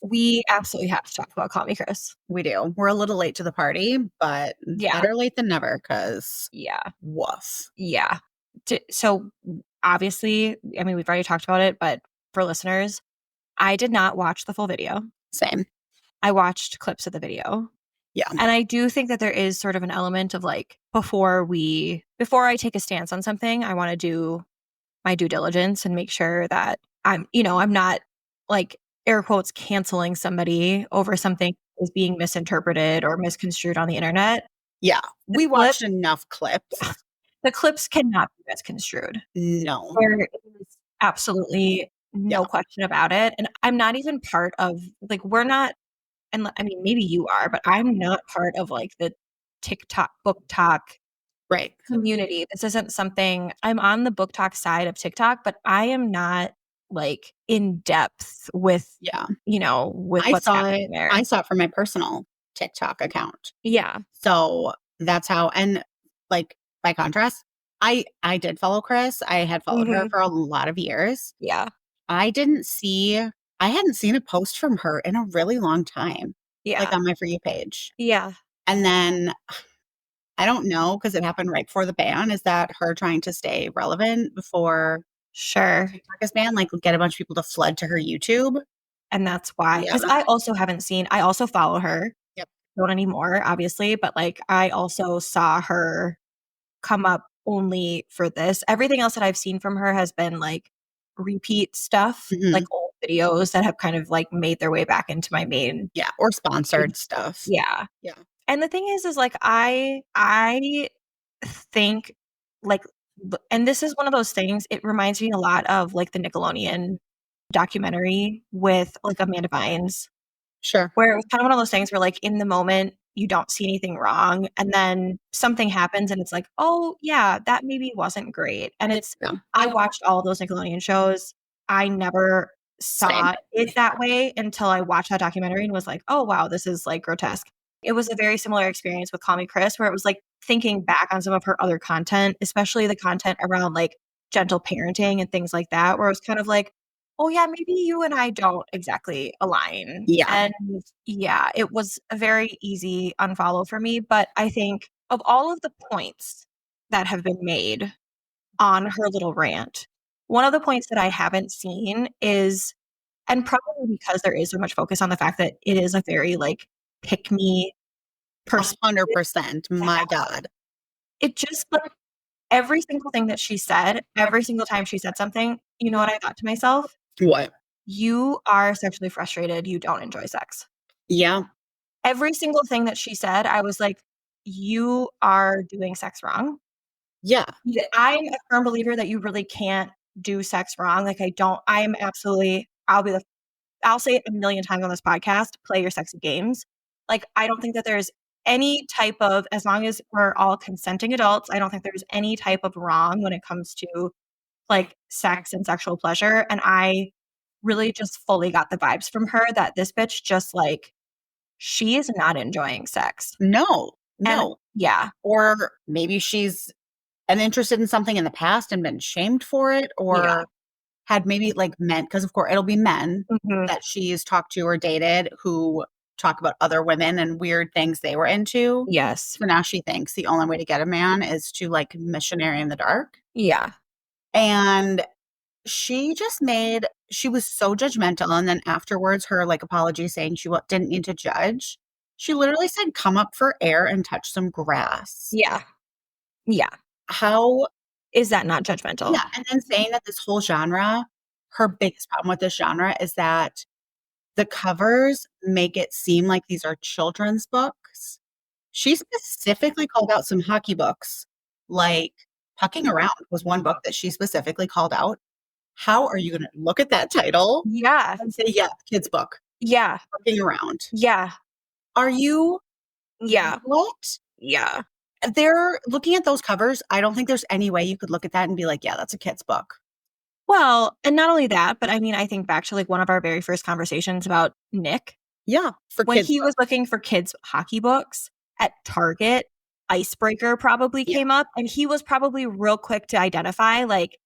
we absolutely have to talk about Call Me Chris. We do. We're a little late to the party, but better late than never because woof. Yeah. So obviously, I mean, we've already talked about it, but for listeners, I did not watch the full video. Same. I watched clips of the video. Yeah. And I do think that there is sort of an element of like, before I take a stance on something, I want to do my due diligence and make sure that I'm not like air quotes canceling somebody over something that is being misinterpreted or misconstrued on the internet. Yeah. We watched enough clips. The clips cannot be misconstrued. No. There is absolutely no question about it. And I'm not even part of, like, we're not, and I mean, maybe you are, but I'm not part of like the TikTok, book talk community. This isn't something, I'm on the book talk side of TikTok, but I am not like in depth with, with what's happening there. I saw it from my personal TikTok account. Yeah. So that's how, and like by contrast, I did follow Chris. I had followed her for a lot of years. Yeah. I hadn't seen a post from her in a really long time. Yeah. Like on my For You page. Yeah. And then I don't know, because it happened right before the ban. Is that her trying to stay relevant before TikTok is banned? Like get a bunch of people to flood to her YouTube. And that's why. Because I also I also follow her. Yep. Don't anymore, obviously. But like I also saw her come up only for this. Everything else that I've seen from her has been like repeat stuff, like old videos that have kind of like made their way back into my main. Yeah. Or sponsored stuff. Yeah. Yeah. And the thing is like I think like, and this is one of those things, it reminds me a lot of like the Nickelodeon documentary with like Amanda Bynes. Sure. Where it was kind of one of those things where like in the moment you don't see anything wrong and then something happens and it's like, oh yeah, that maybe wasn't great. And I watched all those Nickelodeon shows. I never saw it that way until I watched that documentary and was like, oh wow, this is like grotesque. It was a very similar experience with Call Me Chris, where it was like thinking back on some of her other content, especially the content around like gentle parenting and things like that, where it was kind of like, oh yeah, maybe you and I don't exactly align. Yeah. And yeah, it was a very easy unfollow for me. But I think of all of the points that have been made on her little rant, one of the points that I haven't seen is, and probably because there is so much focus on the fact that it is a very like pick me person. 100%. My God. It just like every single thing that she said, every single time she said something, you know what I thought to myself? What? You are sexually frustrated. You don't enjoy sex. Yeah. Every single thing that she said, I was like, you are doing sex wrong. Yeah. I'm a firm believer that you really can't do sex wrong. Like I'll say it a million times on this podcast, play your sexy games. Like, I don't think that there's any type of, as long as we're all consenting adults, I don't think there's any type of wrong when it comes to like sex and sexual pleasure. And I really just fully got the vibes from her that this bitch just like, she is not enjoying sex. No. And, yeah. Or maybe she's interested in something in the past and been shamed for it, or had maybe like men, because of course it'll be men that she's talked to or dated who talk about other women and weird things they were into. Yes. So now she thinks the only way to get a man is to like missionary in the dark. Yeah. And she was so judgmental. And then afterwards, her like apology saying she didn't need to judge. She literally said, come up for air and touch some grass. Yeah. Yeah. How is that not judgmental? Yeah. And then saying that this whole genre, her biggest problem with this genre is that the covers make it seem like these are children's books. She specifically called out some hockey books, like Pucking Around was one book that she specifically called out. How are you going to look at that title? Yeah. And say, yeah, kid's book. Yeah. Pucking Around. Yeah. Are you? Yeah. What? Yeah. They're looking at those covers. I don't think there's any way you could look at that and be like, yeah, that's a kid's book. Well, and not only that, but I mean, I think back to like one of our very first conversations about Nick. Yeah. When he was looking for kids' hockey books at Target, Icebreaker probably came up, and he was probably real quick to identify like,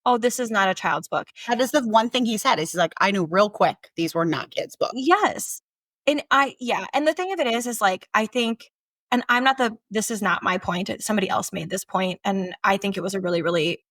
oh, this is not a child's book. That is the one thing he said is he's like, I knew real quick these were not kids' books. Yes. And and the thing of it is like, I think, and this is not my point. Somebody else made this point, and I think it was a really, really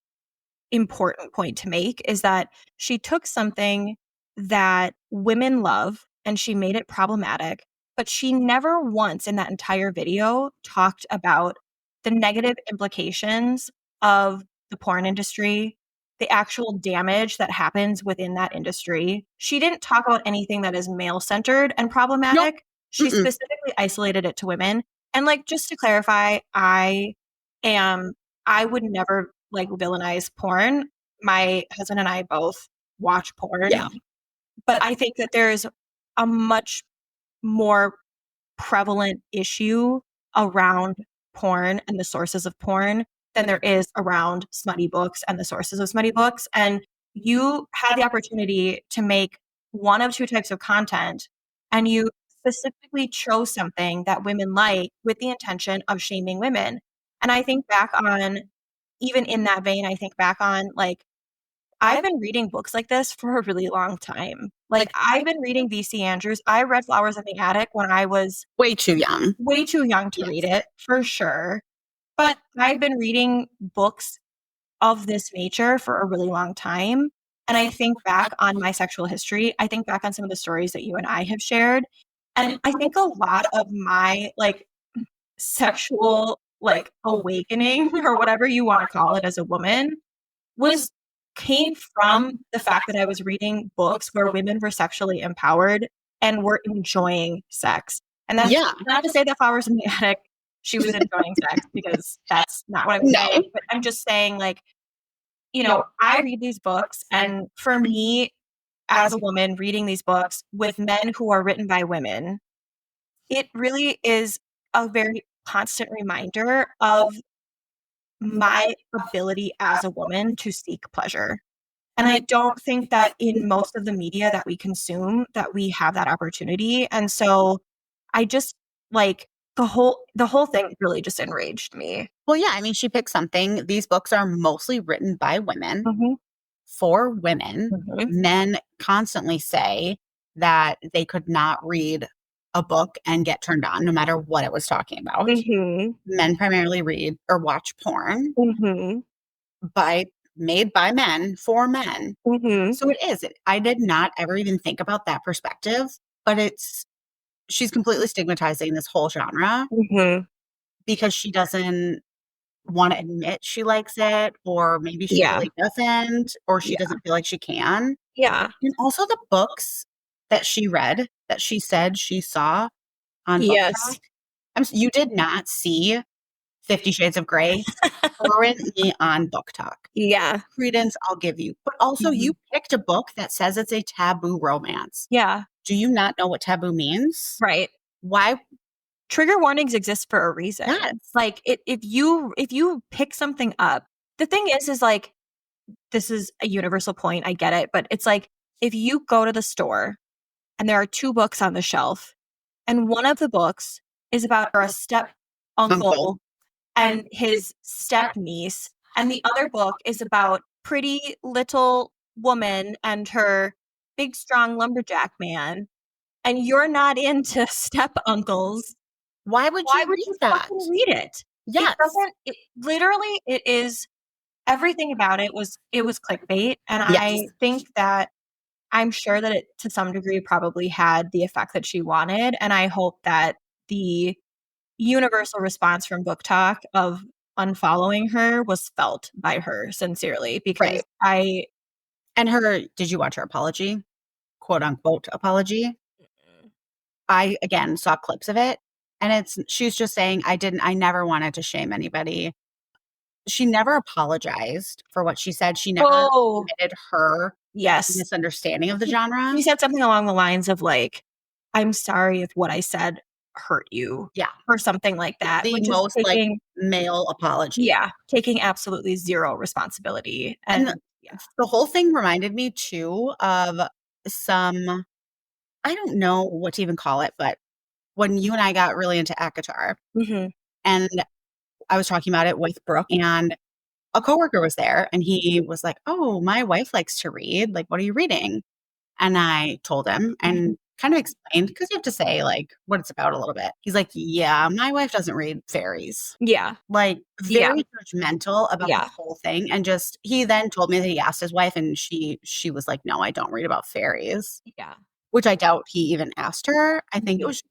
important point to make, is that she took something that women love and she made it problematic, but she never once in that entire video talked about the negative implications of the porn industry, the actual damage that happens within that industry. She didn't talk about anything that is male centered and Nope. problematic. She Mm-mm. specifically isolated it to women. And like, just to clarify, am I would never like villainize porn. My husband and I both watch porn, Yeah. but I think that there's a much more prevalent issue around porn and the sources of porn than there is around smutty books and the sources of smutty books. And you had the opportunity to make one of two types of content, and you specifically chose something that women like with the intention of shaming women. And I think back on, even in that vein, I think back on like, I've been reading books like this for a really long time. Like, I've been reading V.C. Andrews. I read Flowers in the Attic when I was Way too young. way too young to read it, for sure. But I've been reading books of this nature for a really long time. And I think back on my sexual history. I think back on some of the stories that you and I have shared. And I think a lot of my like sexual like awakening or whatever you want to call it as a woman was came from the fact that I was reading books where women were sexually empowered and were enjoying sex. And that's not to say that Flowers in the Attic, she was enjoying sex, because that's not what I'm saying. But I'm just saying, like, I read these books, and for me, as a woman reading these books with men who are written by women, it really is a very constant reminder of my ability as a woman to seek pleasure. And I don't think that in most of the media that we consume that we have that opportunity. And so I just like the whole thing really just enraged me. Well, yeah, I mean, she picked something. These books are mostly written by women Mhm, for women. mhm, Men constantly say that they could not read a book and get turned on no matter what it was talking about. mhm, Men primarily read or watch porn mhm, by made by men for men. mhm. So it is. I did not ever even think about that perspective, but she's completely stigmatizing this whole genre Mhm. because she doesn't want to admit she likes it, or maybe she Yeah, really doesn't, or she yeah, doesn't feel like she can. yeah, And also the books that she read that she said she saw on Book yes, Talk. You did not see 50 Shades of Grey currently on Book Talk. yeah, Credence, I'll give you. But also, you mhm, picked a book that says it's a taboo romance. yeah, Do you not know what taboo means? right. Why? Trigger warnings exist for a reason. Yes. Like, if you pick something up, the thing is like, this is a universal point, I get it, but it's like, if you go to the store and there are two books on the shelf, and one of the books is about a step Uncle. uncle and his step niece, and the other book is about pretty little woman and her big strong lumberjack man, and you're not into step uncles, Why would why you would read you that? fucking read it? It Yes. doesn't it literally, it is everything about it was clickbait, and I Yes. think that I'm sure that it, to some degree, probably had the effect that she wanted, and I hope that the universal response from Book Talk of unfollowing her was felt by her sincerely, because Right. I And did you watch her apology? Quote unquote apology. I, again, saw clips of it. And she's just saying, I never wanted to shame anybody. She never apologized for what she said. She never Oh, admitted her yes. misunderstanding of the She genre. she said something along the lines of like, "I'm sorry if what I said hurt you," Yeah. or something like that, The which is most like taking, male apology. yeah, taking absolutely 0 responsibility, And and yeah. the whole thing reminded me too of some, I don't know what to even call it, but when you and I got really into ACOTAR Mhm. and I was talking about it with Brooke, and a coworker was there and he was like, "Oh, my wife likes to read. Like, what are you reading?" And I told him and kind of explained because you have to say like what it's about a little bit. He's like, "Yeah, my wife doesn't read fairies." Yeah. Like, Yeah. very judgmental about the Yeah. whole thing, and just he then told me that he asked his wife, and she was like, "No, I don't read about fairies," Yeah. which I doubt he even asked her. I think Mhm.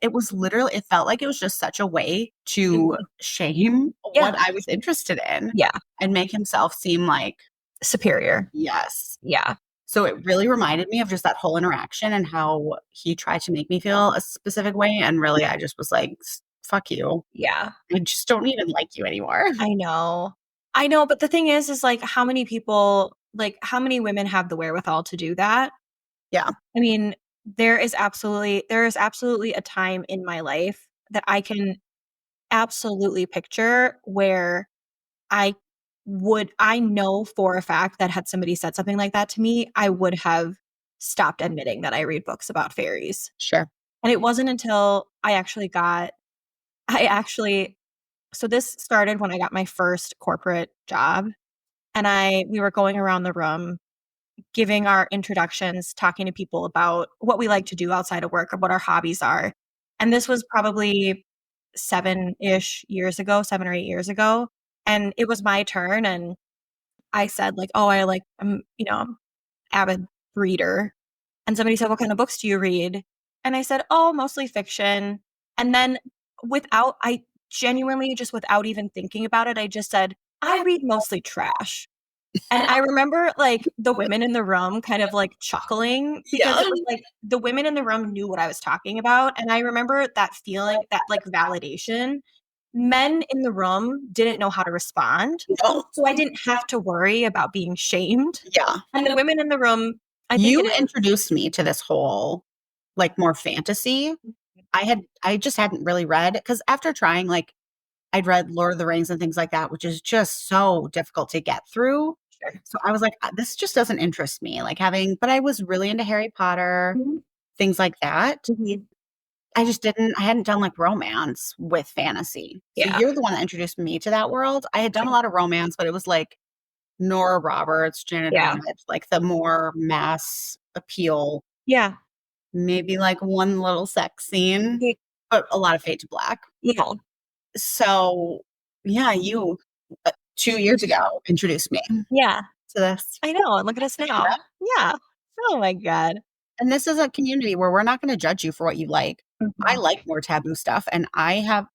it was literally it felt like it was just such a way to Mhm. shame Yeah. what I was interested in Yeah. and make himself seem like Superior. yes. Yeah. So it really reminded me of just that whole interaction and how he tried to make me feel a specific way, and really I just was like, "Fuck you. Yeah. I just don't even like you anymore." I know. I know, but the thing is like how many people like how many women have the wherewithal to do that? Yeah, I mean, there is absolutely a time in my life that I can absolutely picture where I know for a fact that had somebody said something like that to me, I would have stopped admitting that I read books about fairies. sure. And it wasn't until I actually so this started when I got my first corporate job, and we were going around the room giving our introductions, talking to people about what we like to do outside of work or what our hobbies are. And this was probably 7-ish years ago, 7 or 8 years ago, and it was my turn, and I said like, "Oh, I'm avid reader." And somebody said, "What kind of books do you read?" And I said, "Oh, mostly fiction." And then I genuinely just without even thinking about it, I just said, "I read mostly trash." And I remember, like, the women in the room kind of, like, chuckling because Yeah. it was like the women in the room knew what I was talking about, and I remember that feeling, that, like, validation. Men in the room didn't know how to respond, No. so I didn't have to worry about being shamed, Yeah. and the women in the room, I think You it is. introduced me to this whole, like, more fantasy. I just hadn't really read because after trying, like I'd read Lord of the Rings and things like that, which is just so difficult to get through. Sure. So I was like, "This just doesn't interest me," like, having but I was really into Harry Potter, Mhm, things like that. mhm. I hadn't done, like, romance with fantasy. So Yeah, you're the one that introduced me to that world. I had done a lot of romance, but it was, like, Nora Roberts, Janet yeah, Arnett, like, the more mass appeal, yeah, maybe, like, one little sex scene, ye but a lot of fade to black. yeah, So, yeah, 2 years ago introduced me yeah, to this. I know, and look at us now. Yeah. Oh my god. And this is a community where we're not gonna judge you for what you like. I Mhm, like more taboo stuff, and I have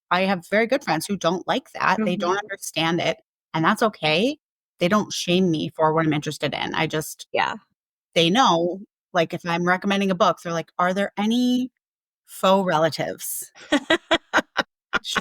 very good friends who don't like that. They mhm. don't understand it, and that's okay. They don't shame me for what I'm interested in. I just Yeah. they know, like, if I'm recommending a book, they're like, "Are there any faux relatives?"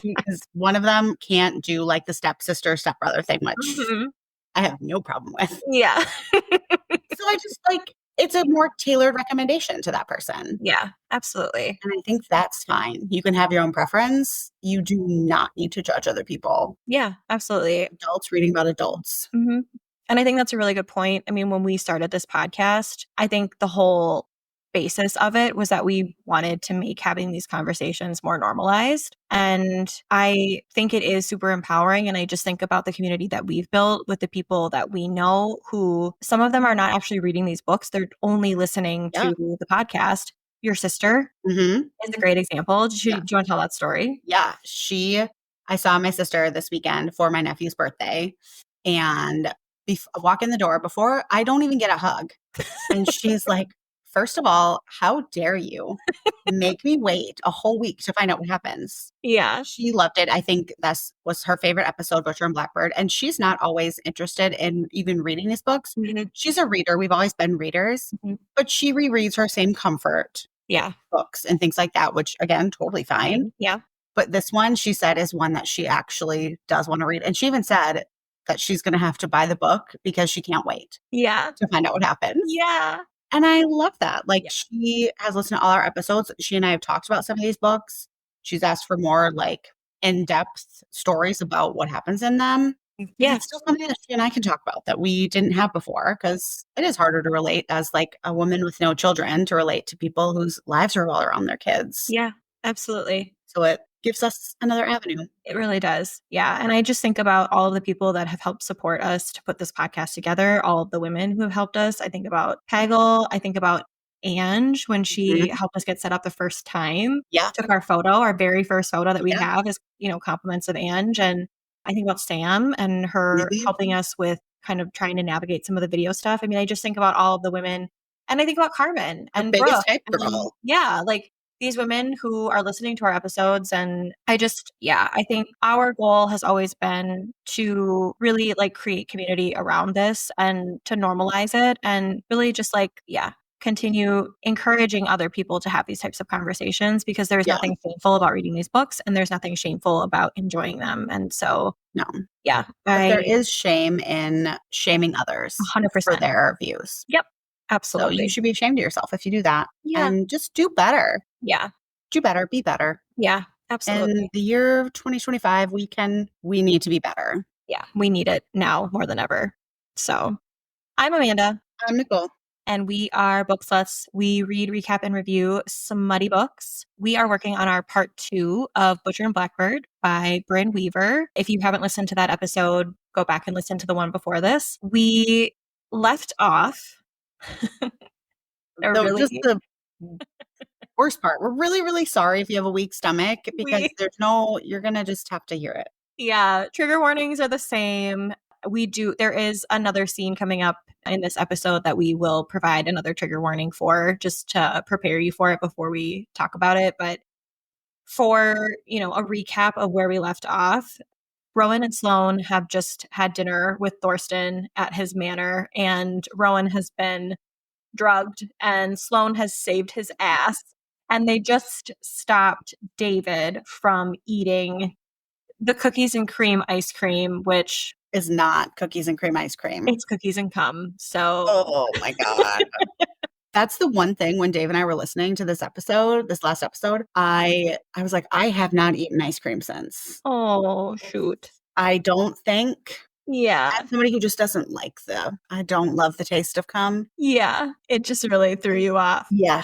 Because one of them can't do, like, the stepsister, stepbrother thing, which Mhm. I have no problem with. Yeah. So I just like it's a more tailored recommendation to that person, Yeah, absolutely. and I think that's fine. You can have your own preference. You do not need to judge other people. Yeah, absolutely. Adults reading about adults. Mhm. And I think that's a really good point. I mean, when we started this podcast, I think the whole basis of it was that we wanted to make having these conversations more normalized. And I think it is super empowering. And I just think about the community that we've built with the people that we know who some of them are not actually reading these books, they're only listening Yeah. to the podcast. Your sister Mhm. is a great example. Yeah. Do you want to tell that story? Yeah. I saw my sister this weekend for my nephew's birthday, and walk in the door before I don't even get a hug. And she's like, "First of all, how dare you make me wait a whole week to find out what happens?" Yeah. She loved it. I think this was her favorite episode, Butcher and Blackbird, and she's not always interested in even reading these books. Mhm. She's a reader. We've always been readers, Mhm. but she rereads her same comfort Yeah. books and things like that, which again, totally fine. Fine. Yeah. But this one, she said, is one that she actually does want to read. And she even said that she's going to have to buy the book because she can't wait Yeah. to find out what happens. Yeah. And I love that. Like, Yeah. she has listened to all our episodes. She and I have talked about some of these books. She's asked for more, like, in-depth stories about what happens in them. Because Yeah. it's still something that she and I can talk about that we didn't have before. Because it is harder to relate as, like, a woman with no children to relate to people whose lives are all around their kids. Yeah. Absolutely. So gives us another avenue. It really does. Yeah. And I just think about all of the people that have helped support us to put this podcast together, all of the women who have helped us. I think about Pagel. I think about Ange when she helped us get set up the first time. Yeah. Took our photo, our very first photo that we have is, compliments of Ange. And I think about Sam and her helping us with kind of trying to navigate some of the video stuff. I mean, I just think about all of the women, and I think about Carmen and biggest Brooke. hype girl. Yeah, like these women who are listening to our episodes. And I think our goal has always been to really like create community around this and to normalize it and really just continue encouraging other people to have these types of conversations, because there's nothing shameful about reading these books and there's nothing shameful about enjoying them. And so, but there is shame in shaming others 100% for their views. Yep. Absolutely. So you should be ashamed of yourself if you do that. Yeah. And just do better. Yeah. Do better, be better. Yeah, absolutely. In the year 2025, we need to be better. Yeah, we need it now more than ever. So I'm Amanda. I'm Nicole. And we are Book Sluts. We read, recap, and review smutty books. We are working on our part 2 of Butcher and Blackbird by Brynne Weaver. If you haven't listened to that episode, go back and listen to the one before this. We left off. Just the worst part. We're really, really sorry if you have a weak stomach, because you're going to just have to hear it. Yeah. Trigger warnings are the same. There is another scene coming up in this episode that we will provide another trigger warning for, just to prepare you for it before we talk about it. But for, a recap of where we left off, Rowan and Sloane have just had dinner with Thorsten at his manor, and Rowan has been drugged and Sloane has saved his ass. And they just stopped David from eating the cookies and cream ice cream, which is not cookies and cream ice cream. It's cookies and cum. So, oh my God. That's the one thing when Dave and I were listening to this last episode, I was like, I have not eaten ice cream since. Oh, shoot. I don't think. Yeah. I'm somebody who just doesn't I don't love the taste of cum. Yeah. It just really threw you off. Yeah.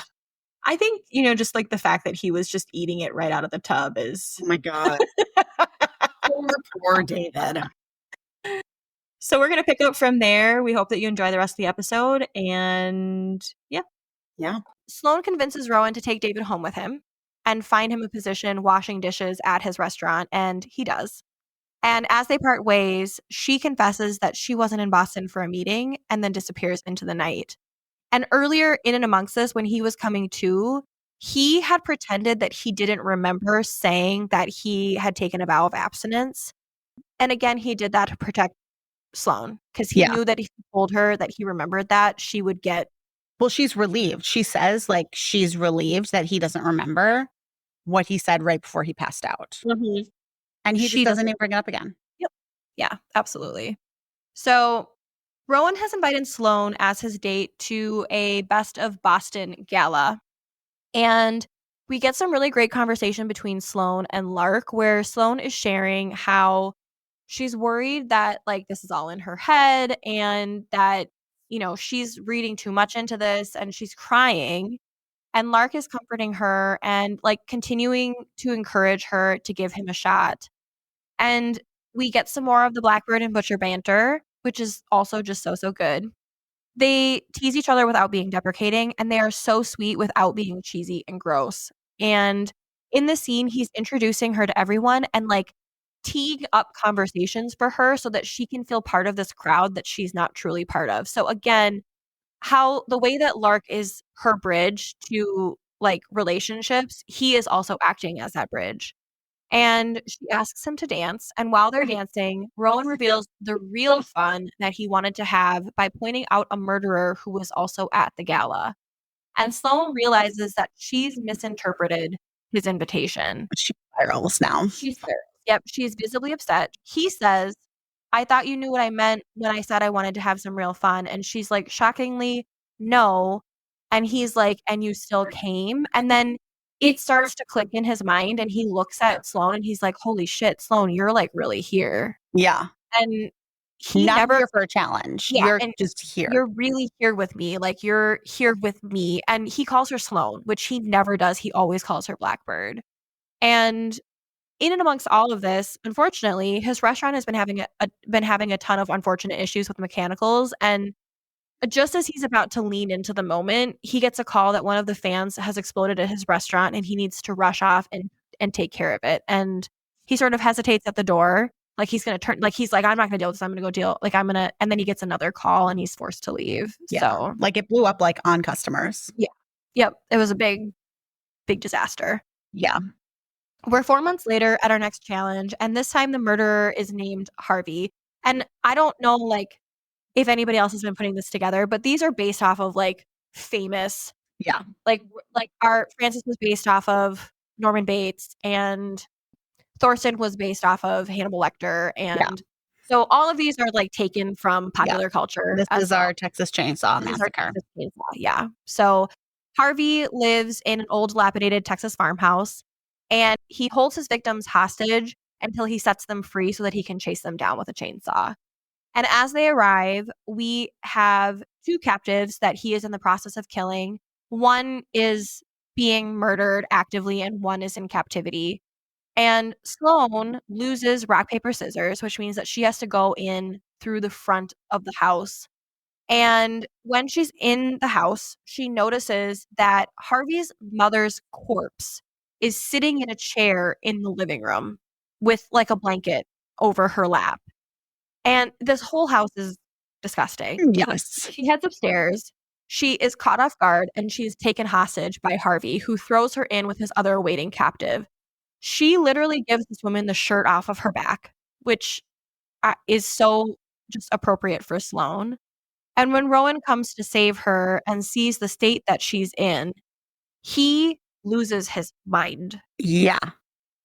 I think, just like the fact that he was just eating it right out of the tub is. Oh my God. Poor David. So we're going to pick up from there. We hope that you enjoy the rest of the episode. And yeah. Sloane convinces Rowan to take David home with him and find him a position washing dishes at his restaurant. And he does. And as they part ways, she confesses that she wasn't in Boston for a meeting and then disappears into the night. And earlier in and amongst this, when he was coming to, he had pretended that he didn't remember saying that he had taken a vow of abstinence. And again, he did that to protect Sloane, because he knew that if he told her that he remembered that, she would get. Well, she's relieved. She says she's relieved that he doesn't remember what he said right before he passed out. Mm-hmm. And he just doesn't even bring it up again. Yep. Yeah, absolutely. So Rowan has invited Sloane as his date to a Best of Boston gala. And we get some really great conversation between Sloane and Lark, where Sloane is sharing how she's worried that this is all in her head and that, she's reading too much into this and she's crying. And Lark is comforting her and continuing to encourage her to give him a shot. And we get some more of the Blackbird and Butcher banter, which is also just so good. They tease each other without being deprecating, and they are so sweet without being cheesy and gross. And in the scene, he's introducing her to everyone and teeing up conversations for her so that she can feel part of this crowd that she's not truly part of. So again, how the way that Lark is her bridge to relationships, he is also acting as that bridge. And she asks him to dance. And while they're dancing, Rowan reveals the real fun that he wanted to have by pointing out a murderer who was also at the gala. And Sloane realizes that she's misinterpreted his invitation. She spirals now. She spirals. Yep, she's visibly upset. He says, I thought you knew what I meant when I said I wanted to have some real fun. And she's like, shockingly, no. And he's like, and you still came? And then it starts to click in his mind, and he looks at Sloane and he's like, holy shit, Sloane, you're really here. Yeah. And he not never here for a challenge. Yeah, you're just here. You're really here with me. You're here with me. And he calls her Sloane, which he never does. He always calls her Blackbird. And in and amongst all of this, unfortunately, his restaurant has been having a ton of unfortunate issues with mechanicals, and just as he's about to lean into the moment, he gets a call that one of the fans has exploded at his restaurant, and he needs to rush off and take care of it, and he sort of hesitates at the door, like, he's gonna turn like, he's like, "I'm not gonna deal with this, I'm gonna go deal like, I'm gonna" and then he gets another call, and he's forced to leave, Yeah. so Like, it blew up, like, on customers. yeah. Yep, it was a big, big disaster. Yeah. We're 4 months later at our next challenge, and this time the murderer is named Harvey, and I don't know, like, if anybody else has been putting this together, but these are based off of, like, famous Yeah. like, our Francis was based off of Norman Bates, and Thorsten was based off of Hannibal Lecter, Yeah. and so all of these are, like, taken from Yeah. popular culture This as is well. our Texas Chainsaw This is our Massacre. Texas Chainsaw, yeah. So, Harvey lives in an old dilapidated Texas farmhouse, and he holds his victims hostage until he sets them free so that he can chase them down with a chainsaw. And as they arrive, we have 2 captives that he is in the process of killing. One is being murdered actively, and one is in captivity. And Sloane loses rock, paper, scissors, which means that she has to go in through the front of the house. And when she's in the house, she notices that Harvey's mother's corpse is sitting in a chair in the living room with, like, a blanket over her lap. And this whole house is disgusting. Yes. She heads upstairs. She is caught off guard, and she's taken hostage by Harvey, who throws her in with his other waiting captive. She literally gives this woman the shirt off of her back, which, is so just appropriate for Sloane. And when Rowan comes to save her and sees the state that she's in, he loses his mind. Yeah.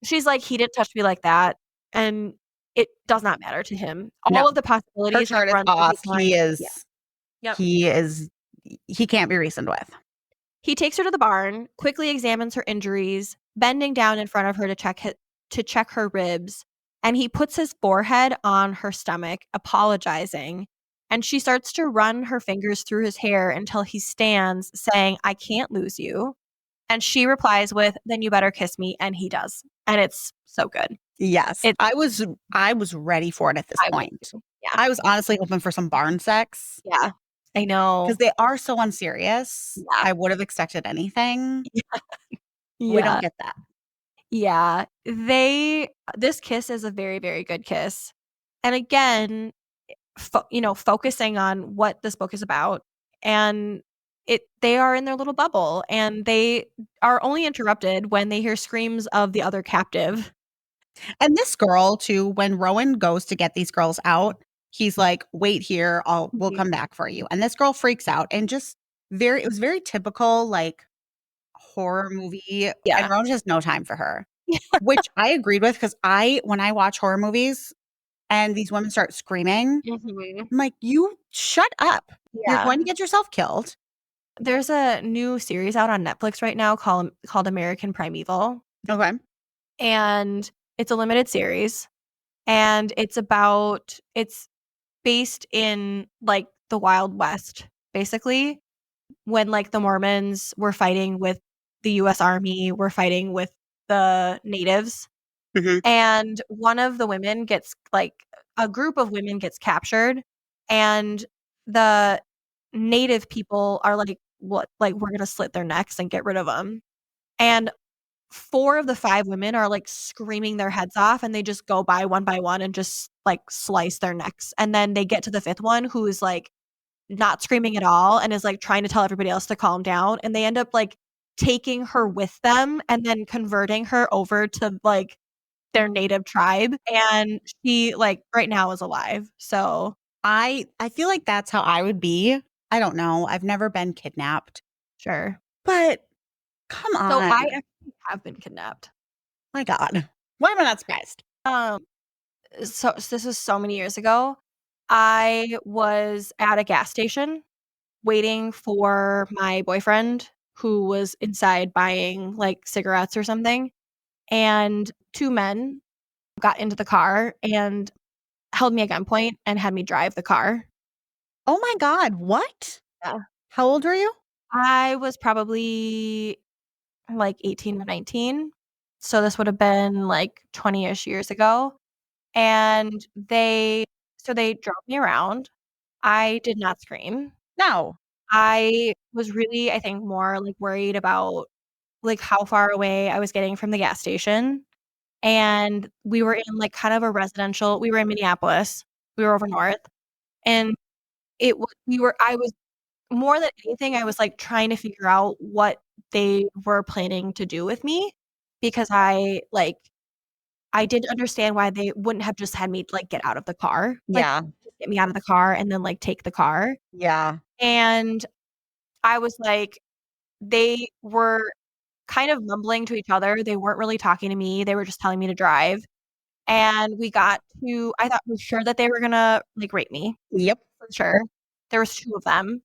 She's like, "He didn't touch me like that," and it does not matter to him. No. All of the Her possibilities have chart is run through his off. mind. Yeah. Yep. He can't be reasoned with. He takes her to the barn, quickly examines her injuries, bending down in front of her to check her ribs, and he puts his forehead on her stomach, apologizing, and she starts to run her fingers through his hair until he stands, saying, "I can't lose you." And she replies with, "Then you better kiss me," and he does. And it's so good. Yes. It's I was ready for it at this I was point. too. Yeah. I was honestly hoping for some barn sex Yeah. I know. because they are so unserious. Yeah. I would have expected anything. We Yeah. don't get that. Yeah. This kiss is a very, very good kiss. And again, focusing on what this book is about, and they are in their little bubble, and they are only interrupted when they hear screams of the other captive. And this girl too, when Rowan goes to get these girls out, he's like, "Wait here, we'll come back for you." And this girl freaks out and just it was very typical, like, horror movie, and Yeah. Rowan has no time for her, which I agreed with because when I watch horror movies and these women start screaming, Mhm. I'm like, "You shut up. You're Yeah. going to get yourself killed." There's a new series out on Netflix right now called American Primeval, Okay. and it's a limited series, and it's based in, like, the Wild West, basically, when, like, the Mormons were fighting with the US Army, were fighting with the natives, Mhm. and one of the women gets, like, a group of women gets captured, and the native people are like, "What? Like, we're gonna slit their necks and get rid of them." And 4 of the 5 women are, like, screaming their heads off, and they just go by one and just, like, slice their necks, and then they get to the 5th one who is, like, not screaming at all and is, like, trying to tell everybody else to calm down, and they end up, like, taking her with them and then converting her over to, like, their native tribe, and she, like, right now is alive, so I feel like that's how I would be. I don't know. I've never been kidnapped, sure. but come So on. I actually have been kidnapped. My God. Why am I not surprised? Um, so this was so many years ago. I was at a gas station waiting for my boyfriend who was inside buying, like, cigarettes or something, and 2 men got into the car and held me at gunpoint and had me drive the car. Oh my God. What? Yeah. How old were you? I was probably, like, 18 or 19. So this would have been like 20-ish years ago. And they drove me around. I did not scream. No. I was really, I think, more, like, worried about, like, how far away I was getting from the gas station, and we were in, like, kind of a residential we were in Minneapolis. We were over north, and it wa we were I was more than anything, I was, like, trying to figure out what they were planning to do with me because I didn't understand why they wouldn't have just had me, like, get out of the car, like, Yeah. just get me out of the car and then, like, take the car, Yeah. and I was like they were kind of mumbling to each other, they weren't really talking to me, they were just telling me to drive, and we got to I thought for sure that they were gonna, like, rape me, Yep. for sure. There was 2 of them.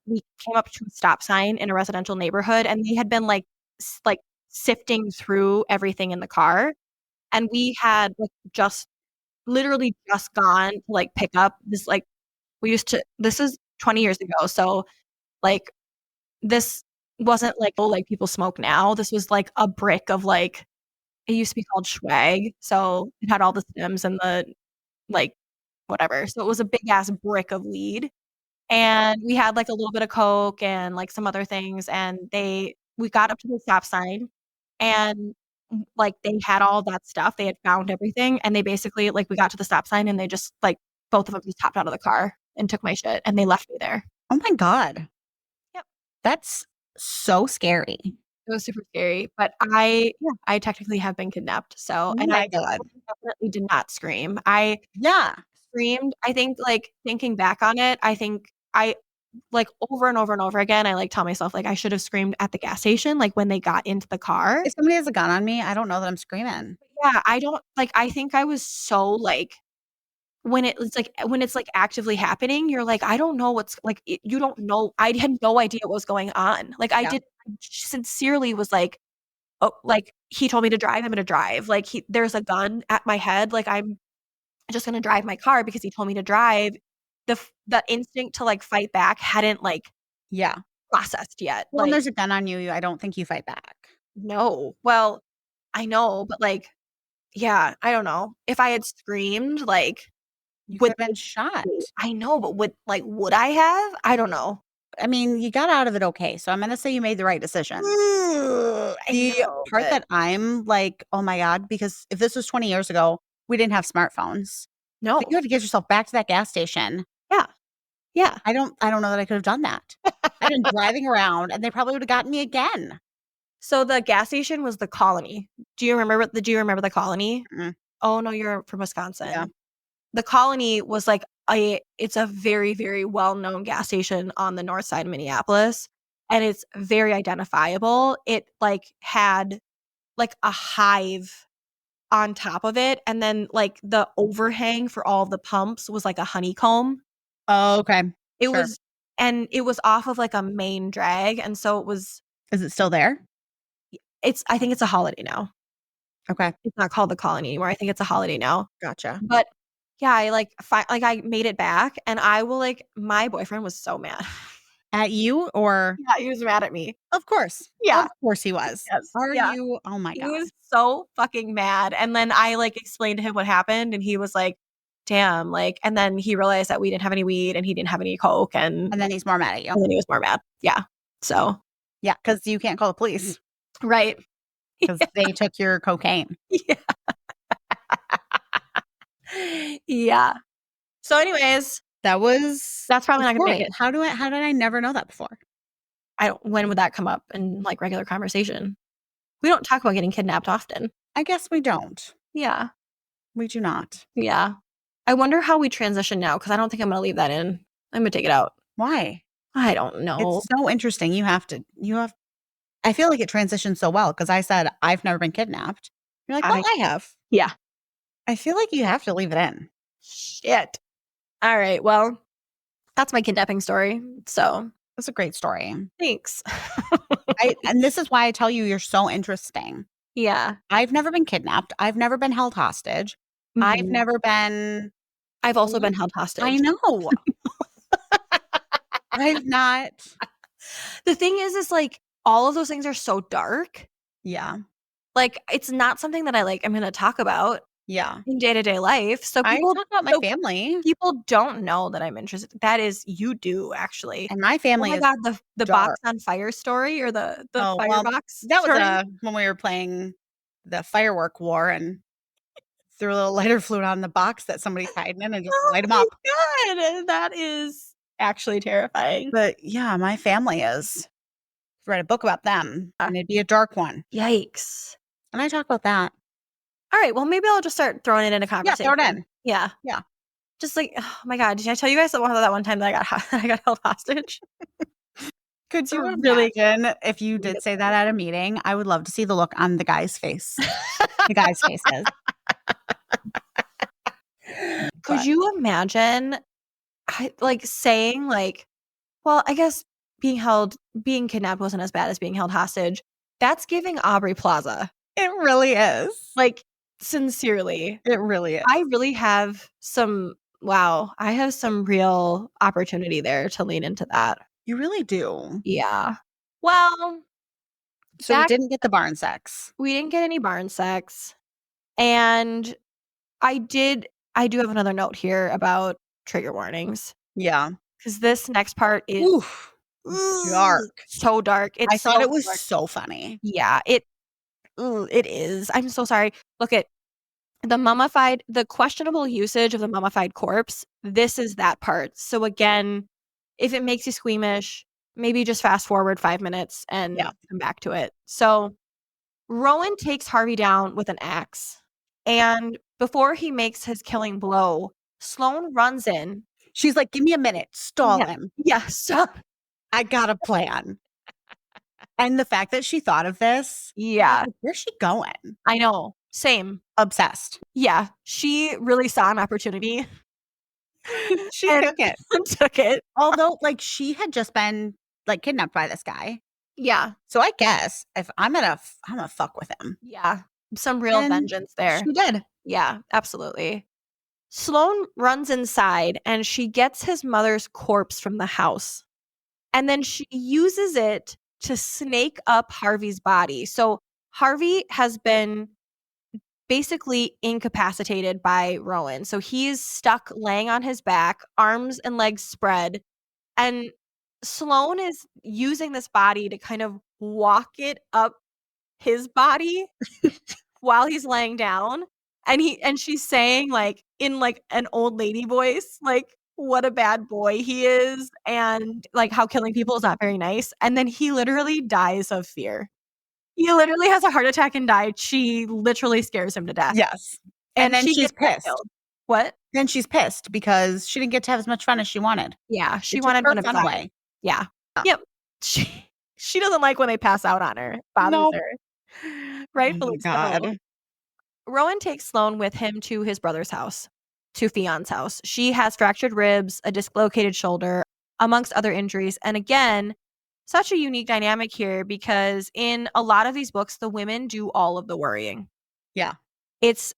We came up to a stop sign in a residential neighborhood, and they had been, like, sifting through everything in the car, and we had, like, just literally just gone to, like, pick up this, like we used to this is 20 years ago, so, like, this wasn't like, oh, like, people smoke now. This was, like, a brick of, like it used to be called swag, so it had all the stems and the, like, whatever. So it was a big ass brick of weed, and we had, like, a little bit of coke and, like, some other things, and we got up to the stop sign, and, like, they had all that stuff. They had found everything, and they basically like, we got to the stop sign, and they just, like both of them just hopped out of the car and took my shit, and they left me there. Oh my god. Yep. That's so scary. It was super scary, but I technically have been kidnapped, so Oh and I my god. definitely did not scream. I Yeah. screamed I think, like, thinking back on it, I think like, over and over and over again, I, like, tell myself, like, I should have screamed at the gas station, like, when they got into the car. If somebody has a gun on me, I don't know that I'm screaming. Yeah, I don't like, I think I was so, like when it's, like, actively happening, you're like, "I don't know what's" like, you don't know I had no idea what was going on. Like, Yeah. I sincerely was like, "Oh" like, "He told me to drive, I'm gonna drive." Like, there's a gun at my head, like, I'm just gonna drive my car because he told me to drive. The instinct to, like, fight back hadn't, like, Yeah. processed yet. Well, when Like, there's a gun on you, I don't think you fight back. no. Well, I know, but, like, yeah, I don't know. If I had screamed, like, You could would have been they shot. I know, but would I have? I don't know. I mean, you got out of it okay, so I'm gonna say you made the right decision. I The know, part but that I'm like, "Oh my god," because if this was 20 years ago, we didn't have smartphones. So you no. had to get yourself back to that gas station. Yeah, yeah. I don't know that I could have done that. I'd been driving around, and they probably would've gotten me again. So the gas station was the Colony. Do you remember the Colony? Mm, Oh, no, you're from yeah. Wisconsin. The Colony was like it's a very, very well-known gas station on the north side of Minneapolis, and it's very identifiable. It, like, had, like, a hive on top of it, and then, like, the overhang for all the pumps was like a honeycomb. Oh, okay. It Sure. was and it was off of, like, a main drag, and so it was Is it still there? I think it's a Holiday now. Okay. It's not called the Colony anymore, I think it's a Holiday now. Gotcha. But, yeah, I made it back, and I will, like my boyfriend was so mad. At you or Yeah, he was mad at me. Of course. Of Yeah, course he was. yes, Are yeah. you Oh my He god. was so fucking mad, and then I, like, explained to him what happened, and he was like, "Damn," like and then he realized that we didn't have any weed, and he didn't have any coke, And then he's more mad at you. and then he was more mad. Yeah. So Yeah, because you can't call the police right. because they took your cocaine. Yeah. Yeah. So anyways, That was that's probably a not gonna make story. it. How did I never know that before? I don't when would that come up in, like, regular conversation? We don't talk about getting kidnapped often. I guess we don't. Yeah. We do not. Yeah. I wonder how we transition now because I don't think I'm gonna leave that in. I'm gonna take it out. Why? I don't know. It's so interesting. You have I feel like it transitioned so well because I said, "I've never been kidnapped." You're like, "Well, I I have." yeah. I feel like you have to leave it in. Shit. Alright, well, that's my kidnapping story. So, That's a great story. thanks. And this is why I tell you you're so interesting. Yeah. I've never been kidnapped. I've never been held hostage. I've Mhm. never been I've also been held I hostage. know. I've not The thing is, like, all of those things are so dark. Yeah. like, it's not something that I'm gonna talk about Yeah. in day-to-day life. So I people talk about my family. people don't know that I'm interested. That is you do, actually. And my Oh family my is god, the box dark. on fire story or the Oh, well, firebox that was, story? when we were playing the firework war and threw a little lighter fluid on the box that somebody tied in and just Oh light them my up. god, that is actually terrifying. But, yeah, my family is write a book about them, and it'd be a dark one. Yikes. And I talk about that. Alright, well, maybe I'll just start throwing it in a Yeah, throw it conversation. in. Yeah. Yeah. Just like, oh my god, did I tell you guys about that one time that I got held hostage? Could It's you really imagine if you did say that at a meeting? I would love to see the look on the guy's face. The guy's faces. Could But you imagine, saying, well, I guess being kidnapped wasn't as bad as being held hostage. That's giving Aubrey Plaza. it really is. Like, sincerely. It really is. I really have I have some real opportunity there to lean into that. You really do. Yeah. Well, So we back didn't get the barn sex. we didn't get any barn sex, and I do have another note here about trigger warnings, Yeah. because this next part is Oof. Dark. so dark. It's I thought so it was dark. so funny. Yeah, it is. I'm so sorry. Look at the questionable usage of the mummified corpse. This is that part. So again, if it makes you squeamish, maybe just fast forward 5 minutes and Yeah. come back to it. So Rowan takes Harvey down with an axe, and before he makes his killing blow, Sloane runs in. She's like, "Give me a minute. Stall Yeah. him. Yeah, stop. I got a plan." And the fact that she thought of this, Yeah, where's she going? I know. Same. Obsessed. Yeah, she really saw an opportunity She and took it. took it. Although, like, she had just been, like, kidnapped by this guy. Yeah, So I guess if I'm gonna fuck with him. yeah. Some real And vengeance there. she did. Yeah, absolutely. Sloane runs inside and she gets his mother's corpse from the house. And then she uses it to snake up Harvey's body. So Harvey has been basically incapacitated by Rowan. So he's stuck laying on his back, arms and legs spread. And Sloane is using this body to kind of walk it up his body while he's laying down. And she's saying, in an old lady voice, what a bad boy he is, and how killing people is not very nice. And then he literally dies of fear. He literally has a heart attack and died. She literally scares him to death. Yes. And And then she she's gets him pissed. killed. What? Then she's pissed because she didn't get to have as much fun as she wanted. Yeah, she It took wanted her one of fun his away. eyes. Yeah. Yeah. Yep. She doesn't like when they pass out on her. It bothers Nope. her. Oh Rightfully my so. God. Rowan takes Sloane with him to his brother's house, to Fion's house. She has fractured ribs, a dislocated shoulder, amongst other injuries. And again, such a unique dynamic here because in a lot of these books, the women do all of the worrying. Yeah. It's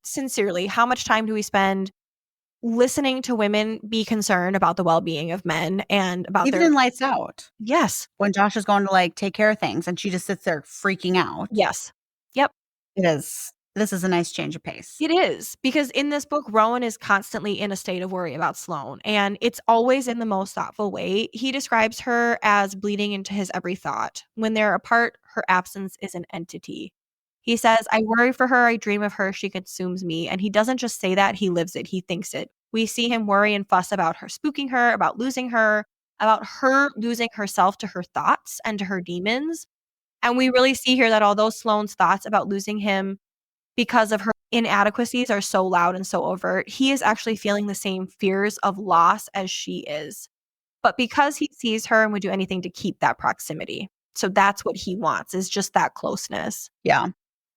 sincerely, how much time do we spend listening to women be concerned about the well-being of men and about Even their in Lights Out, Yes. when Josh is going to, like, take care of things and she just sits there freaking out. Yes. Yep. This is a nice change of pace. It is, because in this book, Rowan is constantly in a state of worry about Sloane, and it's always in the most thoughtful way. He describes her as bleeding into his every thought. When they're apart, her absence is an entity. He says, I worry for her, I dream of her, she consumes me. And he doesn't just say that, he lives it, he thinks it. We see him worry and fuss about her spooking her, about her losing herself to her thoughts and to her demons. And we really see here that although Sloane's thoughts about losing him because of her inadequacies are so loud and so overt, he is actually feeling the same fears of loss as she is. But because he sees her and would do anything to keep that proximity. So that's what he wants, is just that closeness. Yeah.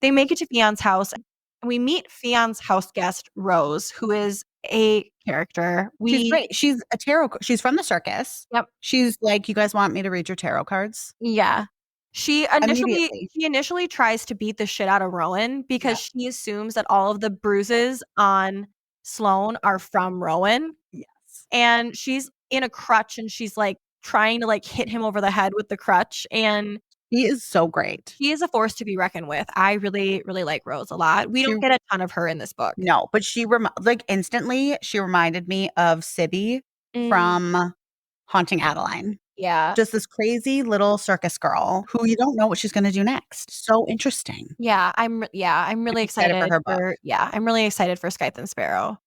They make it to Fion's house, and we meet Fion's house guest, Rose, who is a character. She's great. She's a she's from the circus. Yep. She's like, "You guys want me to read your tarot cards?" Yeah. She Immediately. initially tries to beat the shit out of Rowan because she assumes that all of the bruises on Sloane are from Rowan. Yes. And she's in a crutch and she's trying to hit him over the head with the crutch. And He is so great. He is a force to be reckoned with. I really, really like Rose a lot. We She don't get a ton of her in this book. No, but like, instantly, she reminded me of Sibby Mm, from Haunting Adeline. yeah. Just this crazy little circus girl who you don't know what she's gonna do next. So interesting. I'm I'm really excited for excited her book. for I'm really excited for Scythe and Sparrow.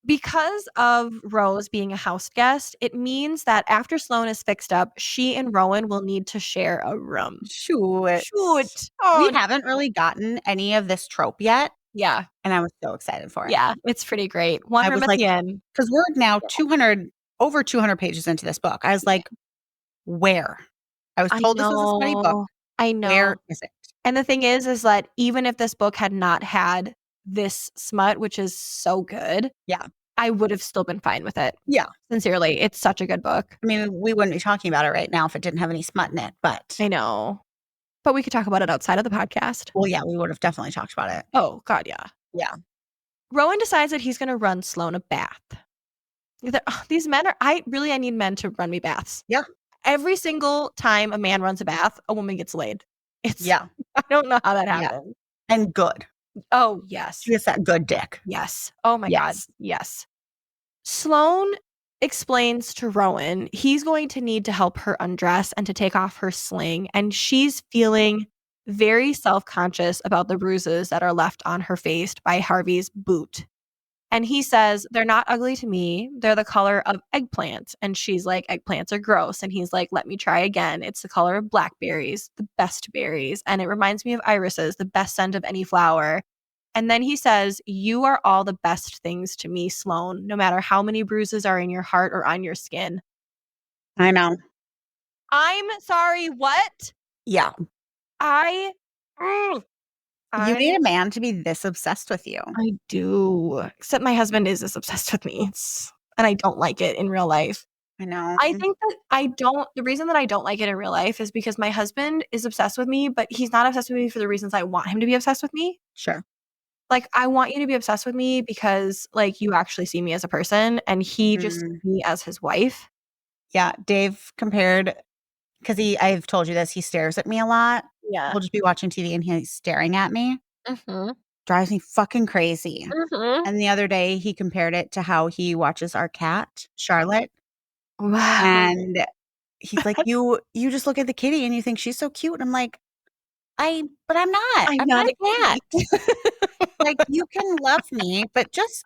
Because of Rose being a house guest, it means that after Sloane is fixed up, she and Rowan will need to share a room. Shoot. Shoot. We Oh, haven't really gotten any of this trope yet, yeah. and I was so excited for it. Yeah, it's pretty great. One I room was at like, the end. because 'cause we're now Yeah. 200 over 200 pages into this book. I was like, "Where?" I was I told this was a smutty book. know. I Where know. is it? And the thing is that even if this book had not had this smut, which is so good, Yeah. I would have still been fine with it. Yeah. Sincerely, it's such a good book. I mean, we wouldn't be talking about it right now if it didn't have any smut in it, but I know. But we could talk about it outside of the podcast. well, yeah, we would have definitely talked about it. Oh, God, yeah. Yeah. Rowan decides that he's gonna run Sloane a bath. These men are I need men to run me baths. Yeah. Every single time a man runs a bath, a woman gets laid. It's Yeah. I don't know how that Yeah. happens. And good. Oh, yes. She gets that good dick. Yes. Oh my God. Yes. Yes. Sloane explains to Rowan he's going to need to help her undress and to take off her sling, and she's feeling very self-conscious about the bruises that are left on her face by Harvey's boot. And he says, "They're not ugly to me. They're the color of eggplant." And she's like, "Eggplants are gross." And he's like, "Let me try again. It's the color of blackberries, the best berries. And it reminds me of irises, the best scent of any flower." And then he says, "You are all the best things to me, Sloane, no matter how many bruises are in your heart or on your skin." I know. I'm sorry, what? Yeah. I, mm, You need I, a man to be this obsessed with you. I do. Except my husband is this obsessed with me. And I don't like it in real life. I know. I think that the reason that I don't like it in real life is because my husband is obsessed with me, but he's not obsessed with me for the reasons I want him to be obsessed with me. Sure. Like, I want you to be obsessed with me because, like, you actually see me as a person, and he just Mm. sees me as his wife. Yeah, Dave compared because I've told you this, he stares at me a lot. Yeah. We'll just be watching TV and he's staring at me. Mhm. Drives me fucking crazy. Mhm. And the other day, he compared it to how he watches our cat, Charlotte, Wow. and he's like, "You just look at the kitty and you think she's so cute." I'm like, but I'm not. I'm I'm not not a a cat. kitty. Like, you can love me, but just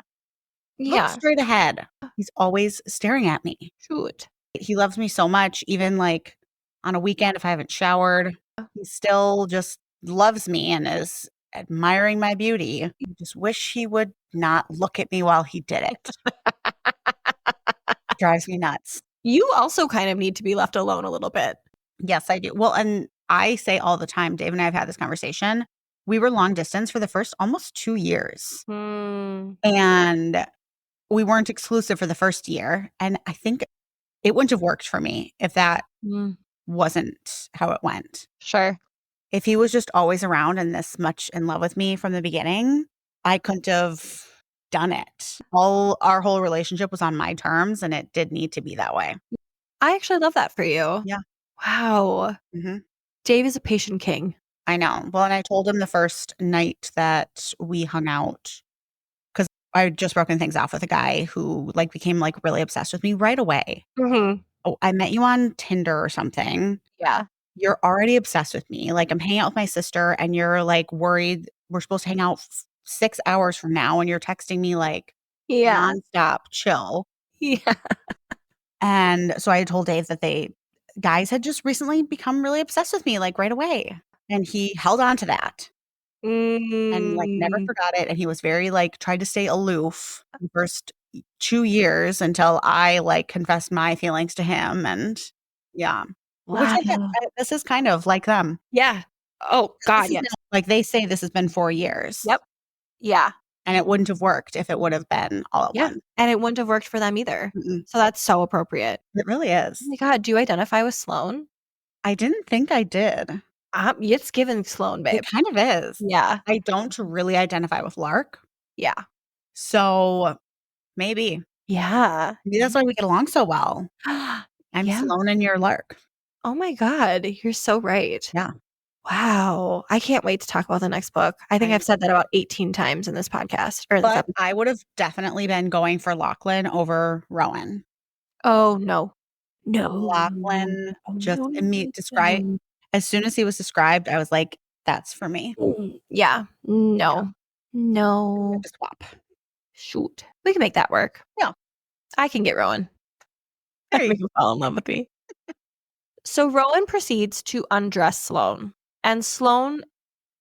look Yeah. straight ahead." He's always staring at me. Shoot. He loves me so much, even, like, on a weekend if I haven't showered, he still just loves me and is admiring my beauty. I just wish he would not look at me while he did it. Drives me nuts. You also kind of need to be left alone a little bit. Yes, I do. Well, and I say all the time, Dave and I have had this conversation. We were long distance for the first almost 2 years, Mm. and we weren't exclusive for the first year, and I think it wouldn't have worked for me if that Mm. wasn't how it went. Sure. If he was just always around and this much in love with me from the beginning, I couldn't have done it. Our whole relationship was on my terms, and it did need to be that way. I actually love that for you. Yeah. Wow. Mhm. Dave is a patient king. I know. Well, and I told him the first night that we hung out, because I had just broken things off with a guy who, like, became, like, really obsessed with me right away. Mhm. "Oh, I met you on Tinder or something. Yeah. You're already obsessed with me. Like, I'm hanging out with my sister, and you're, like, worried we're supposed to hang out 6 hours from now, and you're texting me, like, Yeah. nonstop, chill." Yeah. And so I had told Dave that guys had just recently become really obsessed with me, like, right away, and he held on to that and, like, never Mm. forgot it, and he was very, like, tried to stay aloof the first 2 years until I, like, confessed my feelings to him, and yeah. Which I get. Wow. This is kind of like them. Yeah. Oh, 'Cause this God, has yes. been, like, they say this has been 4 years, Yep. Yeah. and it wouldn't have worked if it would have been all at Yeah. once. And it wouldn't have worked for them either. Mm-mm. So that's so appropriate. It really Oh is. my God, do you identify with Sloane? I didn't think I did. It's given Sloane, It babe. kind of is. Yeah. I don't really identify with Lark, Yeah. so maybe. Yeah. Maybe that's why we get along so well. I'm Yeah. Sloane and you're Lark. Oh my God, you're so right. Yeah. Wow. I can't wait to talk about the next book. I think I've said that about 18 times in this podcast or this But episode. I would have definitely been going for Lachlan over Rowan. Oh no. No. Lachlan Oh, just no, describe no. as soon as he was described, I was like, that's for me. Yeah. Yeah. No. We No. have to swap. Shoot. We can make that work. Yeah. I can get Rowan. There you Make him fall in love with me. So Rowan proceeds to undress Sloane. And Sloane,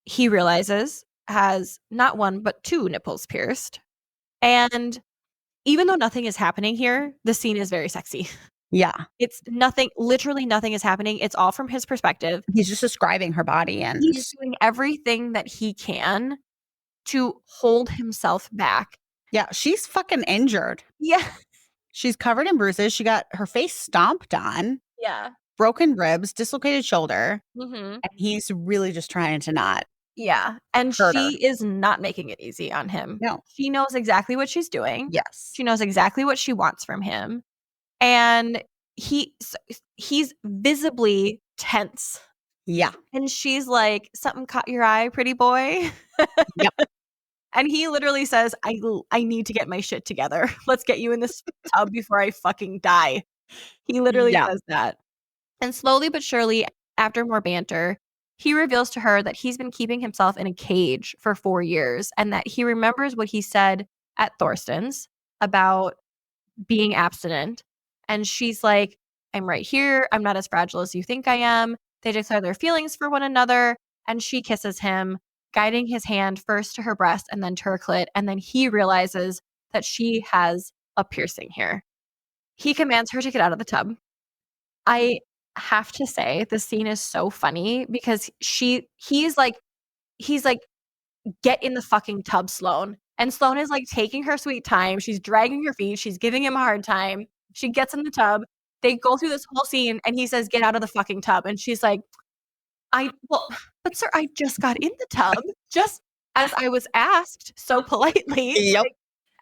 he realizes, has not one, but two nipples pierced. And even though nothing is happening here, the scene is very sexy. Yeah. It's nothing, literally nothing is happening. It's all from his perspective. He's just describing her body and He's doing everything that he can to hold himself back. yeah, she's fucking injured. Yeah. She's covered in bruises. She got her face stomped on, Yeah. broken ribs, dislocated shoulder. Mm-hmm. And he's really just trying to not Yeah. And hurt her. she is not making it easy on him. No. She knows exactly what she's doing. Yes. She knows exactly what she wants from him. And he's visibly tense. Yeah. And she's like, something caught your eye, pretty boy. Yep. And he literally says, I need to get my shit together. Let's get you in this tub before I fucking die. He literally says that. And slowly but surely, after more banter, he reveals to her that he's been keeping himself in a cage for 4 years and that he remembers what he said at Thorsten's about being abstinent. And she's like, I'm right here. I'm not as fragile as you think I am. They declare their feelings for one another. And she kisses him, guiding his hand first to her breast and then to her clit. And then he realizes that she has a piercing here. He commands her to get out of the tub. I have to say, the scene is so funny because he's like, get in the fucking tub, Sloane. And Sloane is like taking her sweet time. She's dragging her feet. She's giving him a hard time. She gets in the tub. They go through this whole scene and he says, get out of the fucking tub. And she's like, but sir, I just got in the tub just as I was asked so politely. Yep.